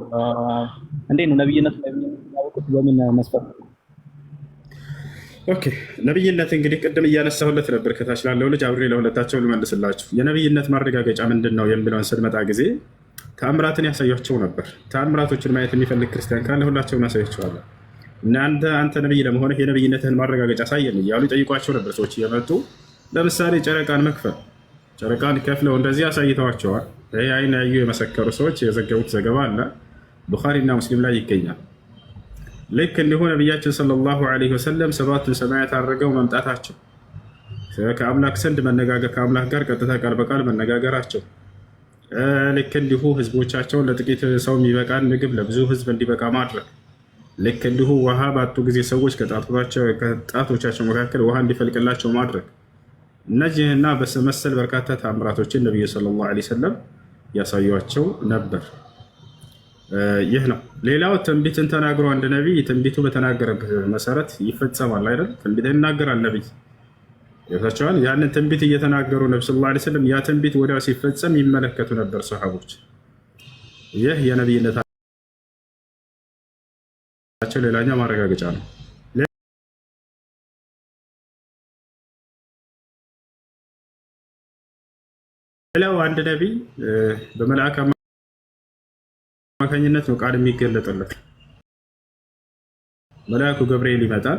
እንዴት ነው ነብይነት የሚያውቁት? በምን መስፈርት? ኦኬ ነብይነት እንግዲህ ቅድም እያነሳሁለት ነበር። ከታች ላለው ልጅ አብሬ ለሁለታቸው ልመልስላችሁ። የነብይነት ማረጋገጫ ምንድን ነው የሚለውን ስንመጣ ጊዜ ተአምራትን ያሳያቸው ነበር። ተአምራቶችን ማየት የሚፈልግ ክርስቲያን ካለ ሁላቸውን ያሳያቸዋለሁ። እና አንተ ነብይ ለመሆንህ የነብይነትህን ማረጋገጫ አሳየን እያሉ ይጠይቋቸው ነበር። ሰዎች እየመጡ ለምሳሌ ጨረቃን መክፈል፣ ጨረቃን ከፍለው እንደዚህ አሳይተዋቸዋል። ይህ አይን ያዩ የመሰከሩ ሰዎች የዘገቡት ዘገባ አለ፣ ቡኻሪና ሙስሊም ላይ ይገኛል። ልክ እንዲሁ ነቢያችን ሰለላሁ ዐለይሂ ወሰለም ሰባቱን ሰማያት አድርገው መምጣታቸው፣ ከአምላክ ዘንድ መነጋገር፣ ከአምላክ ጋር ቀጥታ ቃል በቃል መነጋገራቸው፣ ልክ እንዲሁ ህዝቦቻቸውን ለጥቂት ሰው የሚበቃን ምግብ ለብዙ ህዝብ እንዲበቃ ማድረግ፣ ልክ እንዲሁ ውሃ ባጡ ጊዜ ሰዎች ከጣቶቻቸው መካከል ውሃ እንዲፈልቅላቸው ማድረግ፣ እነዚህና በመሰል በርካታ ተአምራቶችን ነቢዩ ሰለላሁ ዐለይሂ ወሰለም ያሳዩቸው ነበር። ይህ ነው። ሌላው ትንቢትን ተናግሮ አንድ ነቢይ ትንቢቱ በተናገረበት መሰረት ይፈጸማል አይደል? ትንቢት ይናገራል ነቢይ ይወታቸዋል። ያንን ትንቢት እየተናገሩ ነብዩ ሰለላሁ ዐለይሂ ወሰለም ያ ትንቢት ወዲያው ሲፈጸም ይመለከቱ ነበር ሰሃቦች። ይህ የነቢይነታቸው ሌላኛው ማረጋገጫ ነው። ሌላው አንድ ነቢይ በመልአክ አማካኝነት ነው ቃል የሚገለጥለት። መልአኩ ገብርኤል ይመጣል፣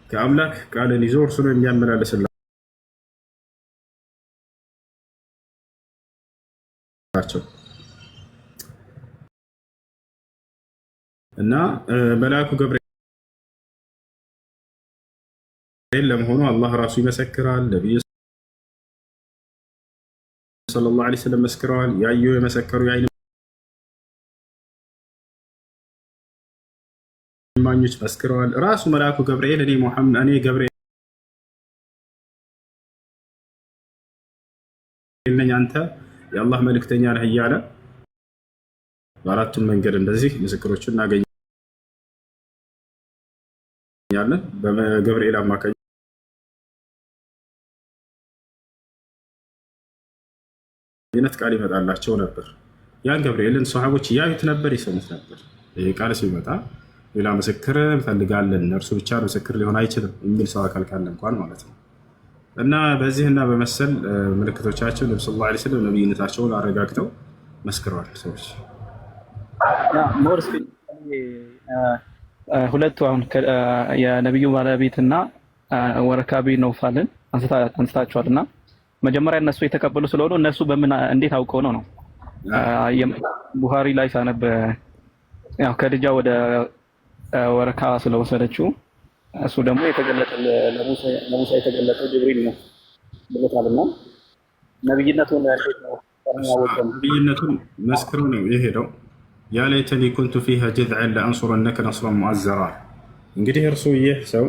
ከአምላክ ቃልን ይዞ እርሱ ነው የሚያመላልስላቸው እና መልአኩ ገብርኤል ለመሆኑ አላህ ራሱ ይመሰክራል። ነብዩ ሰለላሁ ዐለይሂ ወሰለም መስክረዋል። ያዩ የመሰከሩ የዓይን እማኞች መስክረዋል። ራሱ መልአኩ ገብርኤል እኔ ገብርኤል ነኝ፣ አንተ የአላህ መልእክተኛ ነህ እያለ በአራቱም መንገድ እንደዚህ ምስክሮችን እናገኛለን። በገብርኤል አማካኝ አይነት ቃል ይመጣላቸው ነበር። ያን ገብርኤልን ሰሃቦች ያዩት ነበር፣ ይሰሙት ነበር። ይሄ ቃል ሲመጣ ሌላ ምስክር እንፈልጋለን፣ እርሱ ብቻ ምስክር ሊሆን አይችልም የሚል ሰው አካል ካለ እንኳን ማለት ነው። እና በዚህና በመሰል ምልክቶቻቸው ነብዩ ሰለላሁ ዐለይሂ ወሰለም ነብይነታቸውን አረጋግጠው መስክረዋል። ሰዎች ሁለቱ አሁን የነብዩ ባለቤትና ወረካ ቢን ነውፋልን አንስታችኋልና መጀመሪያ እነሱ የተቀበሉ ስለሆኑ እነሱ እንዴት አውቀው ነው? ቡኻሪ ላይ ሳነብ ያው ከድጃ ወደ ወረካ ስለወሰደችው እሱ ደግሞ የተገለጠ ለሙሳ የተገለጠ ጅብሪል ነው ብለታልና ነብይነቱን እንዴት ነው ያወቀው? ነብይነቱን መስክሩ ነው የሄደው። ያ ለይተኒ ኩንቱ ፊሃ ጀዝዐን ለአንሱረነከ ነስረን ሙዐዘራ። እንግዲህ እርሱ ይህ ሰው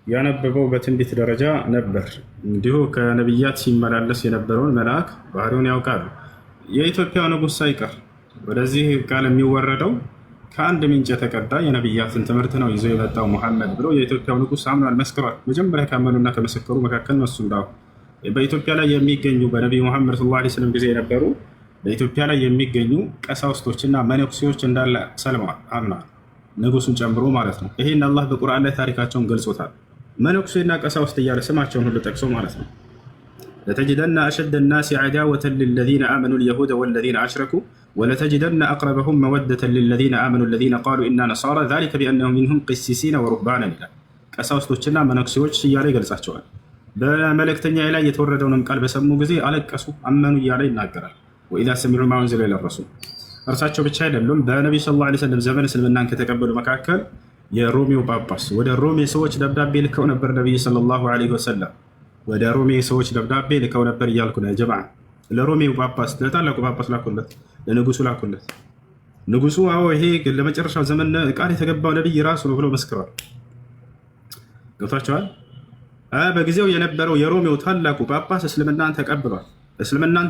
ያነበበው በትንቢት ደረጃ ነበር። እንዲሁ ከነብያት ሲመላለስ የነበረውን መልአክ ባህሪውን ያውቃሉ። የኢትዮጵያ ንጉሥ ሳይቀር ወደዚህ ቃል የሚወረደው ከአንድ ምንጭ የተቀዳ የነብያትን ትምህርት ነው ይዞ የመጣው ሙሐመድ ብሎ የኢትዮጵያው ንጉሥ አምኗል፣ መስክሯል። መጀመሪያ ካመኑና ከመሰከሩ መካከል ነው እሱ። እንዳሁ በኢትዮጵያ ላይ የሚገኙ በነቢዩ ሙሐመድ ሰለላሁ ዐለይሂ ወሰለም ጊዜ የነበሩ በኢትዮጵያ ላይ የሚገኙ ቀሳውስቶችና መነኩሴዎች እንዳለ ሰልመዋል፣ አምነዋል፣ ንጉሱን ጨምሮ ማለት ነው። ይሄን አላህ በቁርአን ላይ ታሪካቸውን ገልጾታል። መነኩሴና ቀሳውስት እያለ ስማቸውን ሁሉ ጠቅሶ ማለት ነው። ለተጅደና አሸደ ናሲ ዐዳወተን ሊለዚነ አመኑ ልየሁደ ወለዚነ አሽረኩ ወለተጅደና አቅረበሁም መወደተን ሊለዚነ አመኑ ለዚነ ቃሉ ኢና ነሳራ ዛሊከ ቢአነሁም ሚንሁም ቂሲሲነ ወሩህባነን ይላል። ቀሳውስቶችና መነኩሴዎች እያለ ይገልጻቸዋል። በመልእክተኛ ላይ የተወረደውንም ቃል በሰሙ ጊዜ አለቀሱ፣ አመኑ እያለ ይናገራል። ወኢዛ ሰሚዑ ማ ኡንዚለ ኢለ ረሱል። እርሳቸው ብቻ አይደሉም። በነቢዩ ሰለላሁ ዐለይሂ ወሰለም ዘመን እስልምናን ከተቀበሉ መካከል የሮሜው ጳጳስ ወደ ሮሜ ሰዎች ደብዳቤ ልከው ነበር። ነቢዩ ሰለላሁ ዐለይሂ ወሰለም ወደ ሮሜ ሰዎች ደብዳቤ ልከው ነበር እያልኩ ነው ጀማዓ። ለሮሜው ጳጳስ፣ ለታላቁ ጳጳስ ላኩለት፣ ለንጉሱ ላኩለት። ንጉሱ አዎ ይሄ ለመጨረሻው ዘመን ቃል የተገባው ነቢይ ራሱ ነው ብሎ መስክሯል። ገብቷቸዋል። በጊዜው የነበረው የሮሜው ታላቁ ጳጳስ እስልምናን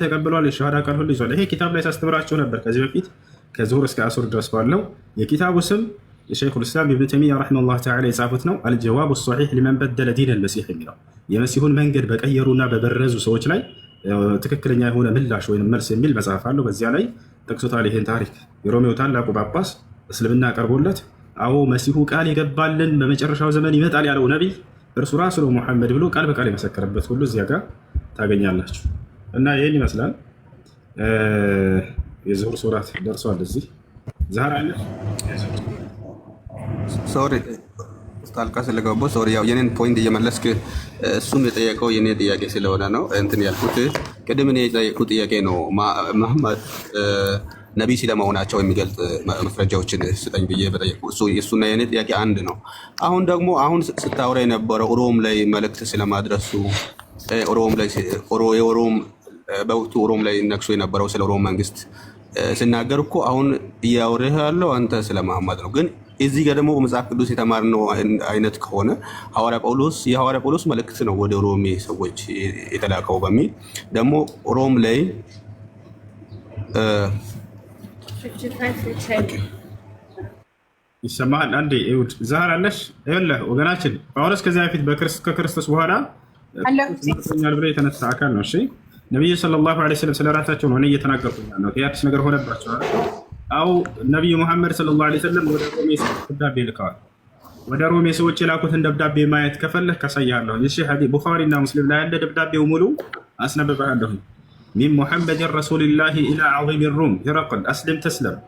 ተቀብሏል። የሸሃዳ ቃል ሁሉ ይዟል። ይሄ ኪታብ ላይ ሳስተምራቸው ነበር ከዚህ በፊት ከዙሁር እስከ አሱር ድረስ ባለው። የኪታቡ ስም የሸይኹል ኢስላም ኢብኑ ተይሚያ ረሒመሁላህ ተዓላ የጻፉት ነው። አልጀዋቡ ሶሒሕ ሊመን በደለ ዲን አልመሲሕ የሚለው የመሲሁን መንገድ በቀየሩና በበረዙ ሰዎች ላይ ትክክለኛ የሆነ ምላሽ ወይም መልስ የሚል መጽሐፍ አለው። በዚያ ላይ ጠቅሶታል ይሄን ታሪክ። የሮሜው ታላቁ ጳጳስ እስልምና ቀርቦለት አዎ መሲሁ ቃል የገባልን በመጨረሻው ዘመን ይመጣል ያለው ነቢይ እርሱ ራሱ ነው ሙሐመድ ብሎ ቃል በቃል የመሰከረበት ሁሉ እዚያ ጋር ታገኛላችሁ። እና ይህን ይመስላል። የዙሁር ሱራት ደርሷል። እዚህ ዛህር አለ ጣልቃ ስለገባሁ ሶሪ። ያው የኔን ፖይንት እየመለስክ እሱም የጠየቀው የኔ ጥያቄ ስለሆነ ነው እንትን ያልኩት። ቅድም እኔ የጠየቁት ጥያቄ ነው መሐመድ ነቢይ ስለመሆናቸው የሚገልጽ ማስረጃዎችን ስጠኝ ብዬ በጠየቁ እሱና የኔ ጥያቄ አንድ ነው። አሁን ደግሞ አሁን ስታወራ የነበረው ሮም ላይ መልእክት ስለማድረሱ ሮም ላይ የሮም በወቅቱ ሮም ላይ ነግሶ የነበረው ስለ ሮም መንግስት ስናገር እኮ አሁን እያወራህ ያለው አንተ ስለ መሐመድ ነው። ግን እዚህ ጋር ደግሞ መጽሐፍ ቅዱስ የተማርነው አይነት ከሆነ የሐዋርያ ጳውሎስ መልእክት ነው ወደ ሮሜ ሰዎች የተላከው በሚል ደግሞ ሮም ላይ ይሰማል። አንዴ ይሁድ ዛህር አለሽ ይኸውልህ ወገናችን ጳውሎስ ከዚያ በፊት ከክርስቶስ በኋላ አለኛል ብሎ የተነሳ አካል ነው። እሺ ነብዩ ሰለላሁ ዐለይሂ ወሰለም ስለራሳቸው ነው እኔ እየተናገርኩ ነው። ያክስ ነገር ሆነባቸው አው ነብዩ መሐመድ ሰለላሁ ዐለይሂ ወሰለም ወደ ሮሜ ሰዎች ደብዳቤ ልከዋል። ወደ ሮሜ ሰዎች የላኩትን ደብዳቤ ማየት ከፈለክ ካሳያለሁ። እሺ ሐዲስ ቡኻሪና ሙስሊም ላይ ያለ ደብዳቤው ሙሉ አስነብባለሁ። ሚን ሙሐመድ ረሱልላህ ኢላ ዐዚም ሩም ሂረቅል አስልም ተስለም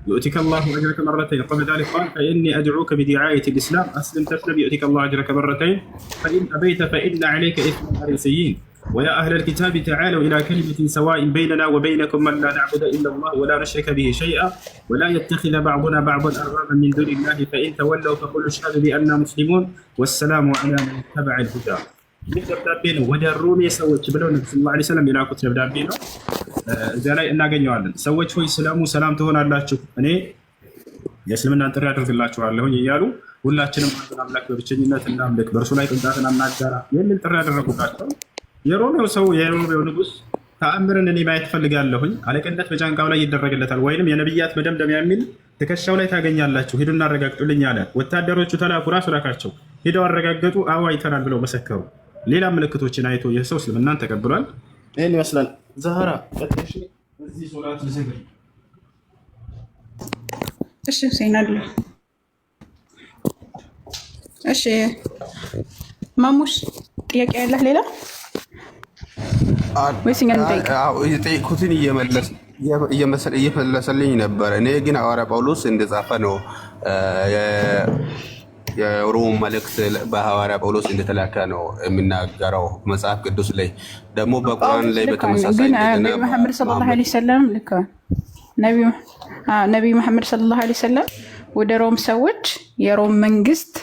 يؤتك الله أجرك مرتين قبل ذلك قال فإني أدعوك بدعاية الإسلام أسلم تسلم يؤتك الله أجرك مرتين فإن أبيت فإن عليك إثم الفريسيين ويا أهل الكتاب تعالوا إلى كلمة سواء بيننا وبينكم من لا نعبد إلا الله ولا نشرك به شيئا ولا يتخذ بعضنا بعضا أربابا من دون الله فإن تولوا فقولوا اشهدوا بأننا مسلمون والسلام على من اتبع الهدى. ደብዳቤ ነው ወደ ሮሜ ሰዎች ብለው ነብዩ ሰለላሁ ዐለይሂ ወሰለም የላኩት ደብዳቤ ነው። እዚያ ላይ እናገኘዋለን። ሰዎች ሆይ ስላሙ ሰላም ትሆናላችሁ፣ እኔ የእስልምናን ጥሪ አደርግላችኋለሁ እያሉ ሁላችንም አንድ አምላክ በብቸኝነት እናምልክ፣ በእርሱ ላይ ቅንጣትን አናጋራ የሚል ጥሪ ያደረጉላቸው የሮሜው ሰው የሮሜው ንጉስ ተአምርን እኔ ማየት ፈልጋለሁኝ፣ አለቅነት በጫንቃው ላይ ይደረግለታል፣ ወይንም የነብያት መደምደሚያ የሚል ትከሻው ላይ ታገኛላችሁ፣ ሂዱና አረጋግጡልኝ አለ። ወታደሮቹ ተላኩ፣ ራሱ ላካቸው። ሄደው አረጋገጡ፣ አዎ አይተናል ብለው መሰከሩ። ሌላ ምልክቶችን አይቶ ይህ ሰው እስልምናን ተቀብሏል። ይህን ይመስላል። ዛህራ ቀጥሽ እዚህ ሶላት ልሰግድ። እሺ ሁሴናል። እሺ ማሙሽ ጥያቄ ያለህ ሌላ ወይስ እኛ እንጠይቅ? የጠየኩትን እየመለሰልኝ ነበር። እኔ ግን ሐዋርያ ጳውሎስ እንደጻፈ ነው የሮም መልእክት በሐዋርያ ጳውሎስ እንደተላከ ነው የሚናገረው መጽሐፍ ቅዱስ ላይ። ደግሞ በቁርአን ላይ በተመሳሳይ ነብዩ መሐመድ ሰለላሁ ዐለይሂ ወሰለም ልከዋል። ነብዩ መሐመድ ሰለላሁ ዐለይሂ ወሰለም ወደ ሮም ሰዎች የሮም መንግስት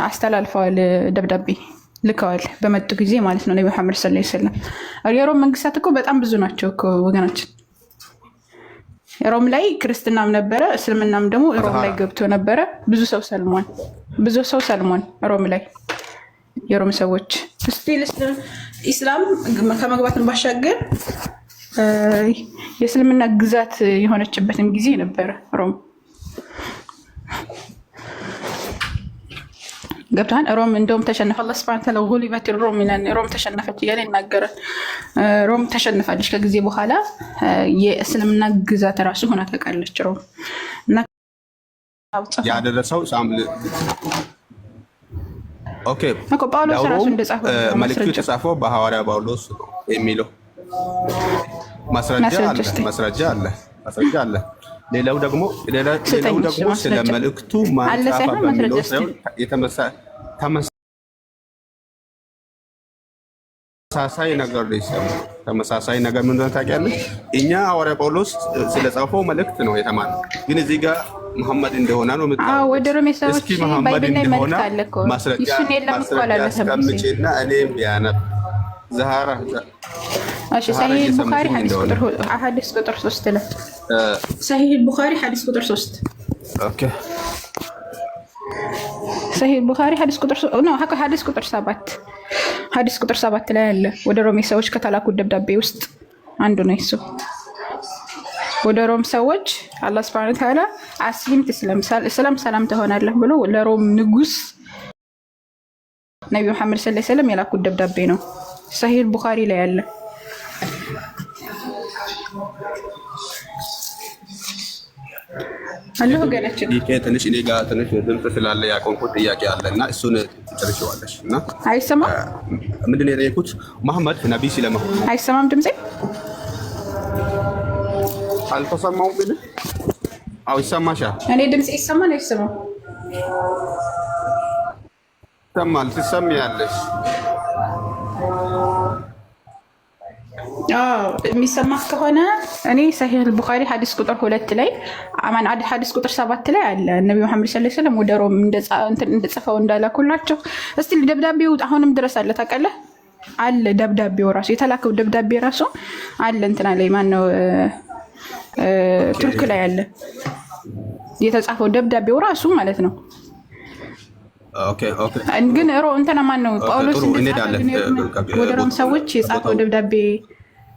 አስተላልፈዋል፣ ደብዳቤ ልከዋል በመጡ ጊዜ ማለት ነው። ነብዩ መሐመድ ሰለላሁ ዐለይሂ ወሰለም የሮም መንግስታት እኮ በጣም ብዙ ናቸው እኮ ወገናችን። ሮም ላይ ክርስትናም ነበረ፣ እስልምናም ደግሞ ሮም ላይ ገብቶ ነበረ። ብዙ ሰው ሰልሟል ሮም ላይ የሮም ሰዎች። ስቲል ኢስላም ከመግባትን ባሻገር የእስልምና ግዛት የሆነችበትም ጊዜ ነበረ ሮም። ገብቷን ሮም እንደውም ተሸነፈ። አላህ ሱብሓነሁ ወተዓላ ጉሊበት ሮም ይላል። ሮም ተሸነፈች እያለ ይናገራል። ሮም ተሸንፋለች። ከጊዜ በኋላ የእስልምና ግዛት ራሱ ሆና ታውቃለች ሮም። እና ያደረሰው ሳምል ኦኬ ጳውሎስ ራሱ እንደጻፈው መልእክቱ የተጻፈው በሐዋርያ ጳውሎስ ነው የሚለው ማስረጃ አለ። ሌላው ደግሞ ስለ መልእክቱ ማንጻፍ በሚለው ተመሳሳይ ነገር ይሰማል። ተመሳሳይ ነገር ምን እንደሆነ ታውቂያለሽ? እኛ ሐዋርያ ጳውሎስ ስለጻፈው መልእክት ነው የተማርነው፣ ግን እዚህ ጋር መሐመድ እንደሆነ ነው የምታውቁት። ወደ ሮሜ ሰዎች ባይብል ላይ መልእክት አለ እኮ እሱን የለም እኮ አላለሰምና እኔም ያነብ ዛህራ صحيح البخاري حديث قطر 3 له صحيح البخاري حديث قطر 3 اوكي صحيح البخاري حديث قطر نو حديث قطر 7 حديث قطر 7 ላይ አለ። ወደ ሮሜ ሰዎች ከተላኩት ደብዳቤ ውስጥ አንዱ ነው እሱ። ወደ ሮም ሰዎች አላህ Subhanahu Wa Ta'ala አስሊም ተስለም ሰላም ትሆናለህ ብሎ ለሮም ንጉስ ነብዩ መሐመድ ሰለላሁ ዐለይሂ ወሰለም የላኩት ደብዳቤ ነው። صحيح البخاري ላይ አለ። አለሁ ገለችን ትንሽ እኔ ጋር ትንሽ ድምፅ ስላለ ያቆምኩት ጥያቄ አለና እሱን ትጨርሺዋለሽ። እና አይሰማም ምንድን ነው የጠየኩት? መሐመድ ነብይ ስለመሆኑ አይሰማም ድምጼ አልተሰማውም ብል አው ይሰማሻል? እኔ ድምጼ ይሰማል አይሰማም? ይሰማል፣ ትሰሚያለሽ? የሚሰማ ከሆነ እኔ ሰሂህ አልቡኻሪ ሐዲስ ቁጥር 2 ላይ አማን ሐዲስ ቁጥር 7 ላይ አለ ነብዩ መሐመድ ሰለላሁ ዐለይሂ ወሰለም ወደ ሮም እንደጽፈው እንዳላኩላቸው። እስቲ ደብዳቤው አሁንም ድረስ አለ ታውቃለህ? አለ ደብዳቤው ራሱ የተላከው ደብዳቤ ራሱ አለ እንትና ላይ ማነው ቱርክ ላይ አለ የተጻፈው ደብዳቤው ራሱ ማለት ነው። ኦኬ ግን እንትና ማነው ጳውሎስ ወደ ሮም ሰዎች የጻፈው ደብዳቤ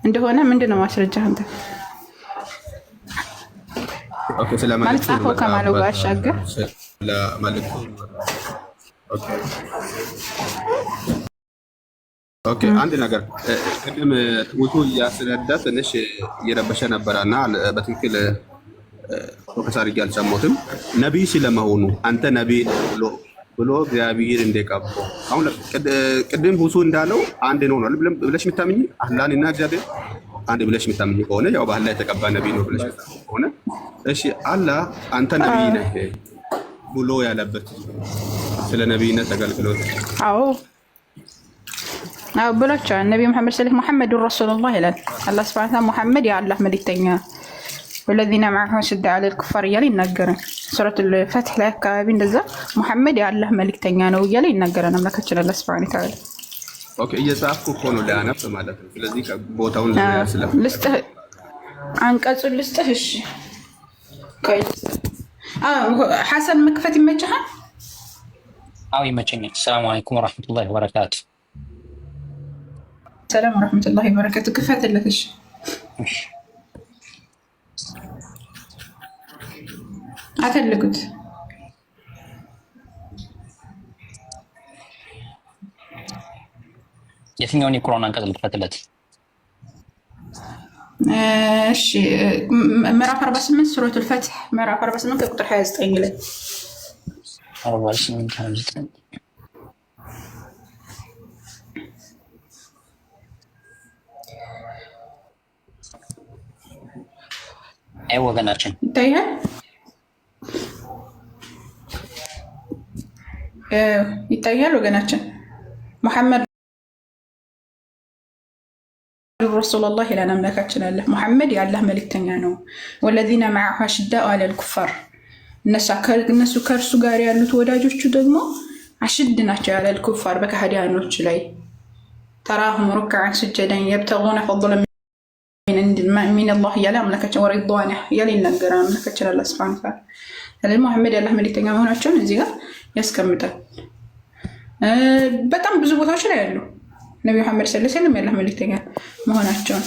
እንደሆነ ምንድነው ማስረጃ አንተ? ኦኬ ስለማለት ጻፈው ከማለው ጋር አሻገር ስለማለት ኦኬ አንድ ነገር ቅድም ትውቱ እያስረዳ ትንሽ እየረበሸ ነበረና በትክክል ፎከስ አድርጌ አልሰማሁትም። ነቢይ ስለመሆኑ አንተ ነቢይ ብሎ እግዚአብሔር እንደቀባው አሁን ቅድም ሁሱ እንዳለው አንድ ነው ብለሽ የምታምኚ አላህንና እግዚአብሔር አንድ ብለሽ የምታምኚ ከሆነ ያው በአላህ የተቀባ ነቢይ ነው ብለሽ ከሆነ እሺ፣ አላህ አንተ ነቢይ ነህ ብሎ ያለበት ስለ ነቢይነት አገልግሎት አዎ ብሏቸዋል። ነቢ መሐመድ ሰለላሁ ሙሐመድ ረሱሉላህ ይላል አላህ ሱብሓነሁ ወተዓላ ሙሐመድ የአላህ መልእክተኛ ወለዚነ መዐሁ አሽዳኡ ዐለል ኩፋር እያለ ይናገራል። ሱረቱል ፈትህ ላይ አካባቢ እንደዛ ሙሐመድ የአላህ መልእክተኛ ነው እያለ ይናገራል አምላካችን አላህ ሱብሓነሁ ወተዓላ። ኦኬ እየጻፍኩ እኮ ነው ሊያነብ ማለት ነው። ስለዚህ ቦታውን ልስጥህ፣ አንቀጹን ልስጥህ። እሺ ቆይ ሐሰን መክፈት ይመችሃል? አዎ ይመቸኛል። ሰላም አለይኩም ወራህመቱላሂ ወበረካቱ። ሰላም ወራህመቱላሂ ወበረካቱ። ክፈትለት። እሺ አተልኩት። የትኛውን የቁርአን አንቀጽ ልክፈትለት? እሺ ምዕራፍ 48 ሱረቱል ፈትህ ምዕራፍ 48 ከቁጥር 29 ላይ 48 29 አይ ወገናችን ይታያል ይታያል ወገናችን ሙሐመድ ረሱሉላህ ይላል አምላካችን አለ ሙሐመድ የአላህ መልእክተኛ ነው። ወለዚነ መዐሁ አሽዳኡ ዐለል ኩፋር እነሱ ከእርሱ ጋር ያሉት ወዳጆቹ ደግሞ አሽድ ናቸው ዐለል ኩፋር በከሃዲያኖች ላይ ተራሁም ሩክዐን ሱጀደን የብተጉነ ፈድለን ሚነላህ እያለ አምላካችን ወሪድዋነ እያለ ይናገራል አምላካችን አላህ ሱብሓነሁ ወተዓላ። ስለዚህ ሙሐመድ የአላህ መልእክተኛ መሆናቸውን እዚህ ጋር ያስቀምጣል። በጣም ብዙ ቦታዎች ላይ ያሉ ነቢ መሐመድ ሰለላሁ ዐለይሂ ወሰለም የአላህ መልእክተኛ መሆናቸውን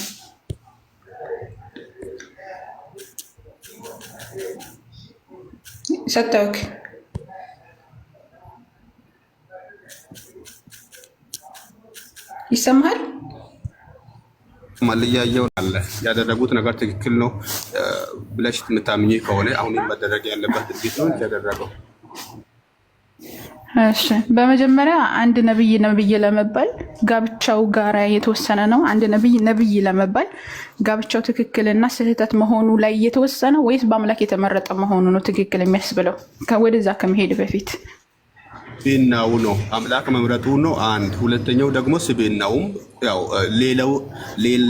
ሰጠውክ። ይሰማሃል? ማለያየው አለ ያደረጉት ነገር ትክክል ነው ብለሽ የምታምኚ ከሆነ አሁን መደረግ ያለበት ድርጊት ነው ያደረገው። እሺ በመጀመሪያ አንድ ነብይ ለመባል ጋብቻው ጋራ የተወሰነ ነው። አንድ ነብይ ለመባል ጋብቻው ትክክልና ስህተት መሆኑ ላይ የተወሰነ ወይስ በአምላክ የተመረጠ መሆኑ ነው ትክክል የሚያስብለው? ወደዛ ከመሄድ በፊት ስብዕናው ነው አምላክ መምረጡ ነው አንድ። ሁለተኛው ደግሞ ስብዕናውም ያው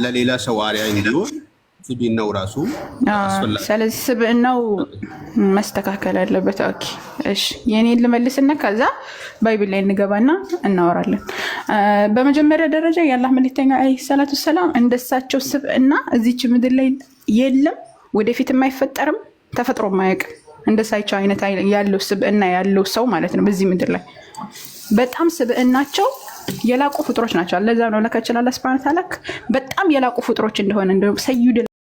ለሌላ ሰው አርአያ እንዲሆን ስብዕናው ራሱ አስፈላጊ። ስለዚህ ስብዕናው መስተካከል አለበት። ኦኬ እሺ የኔን ልመልስና ከዛ ባይብል ላይ እንገባና እናወራለን። በመጀመሪያ ደረጃ የአላህ መልእክተኛ አለይሂ ሰላቱ ሰላም እንደሳቸው ስብዕና እዚች ምድር ላይ የለም፣ ወደፊትም አይፈጠርም፣ ተፈጥሮም አያውቅም። እንደሳቸው አይነት ያለው ስብዕና ያለው ሰው ማለት ነው በዚህ ምድር ላይ በጣም ስብዕናቸው የላቁ ፍጥሮች ናቸው። ለዛ ነው ለካችን አላህ ሱብሓነሁ ወተዓላ በጣም የላቁ ፍጥሮች እንደሆነ እንደው ሰይድ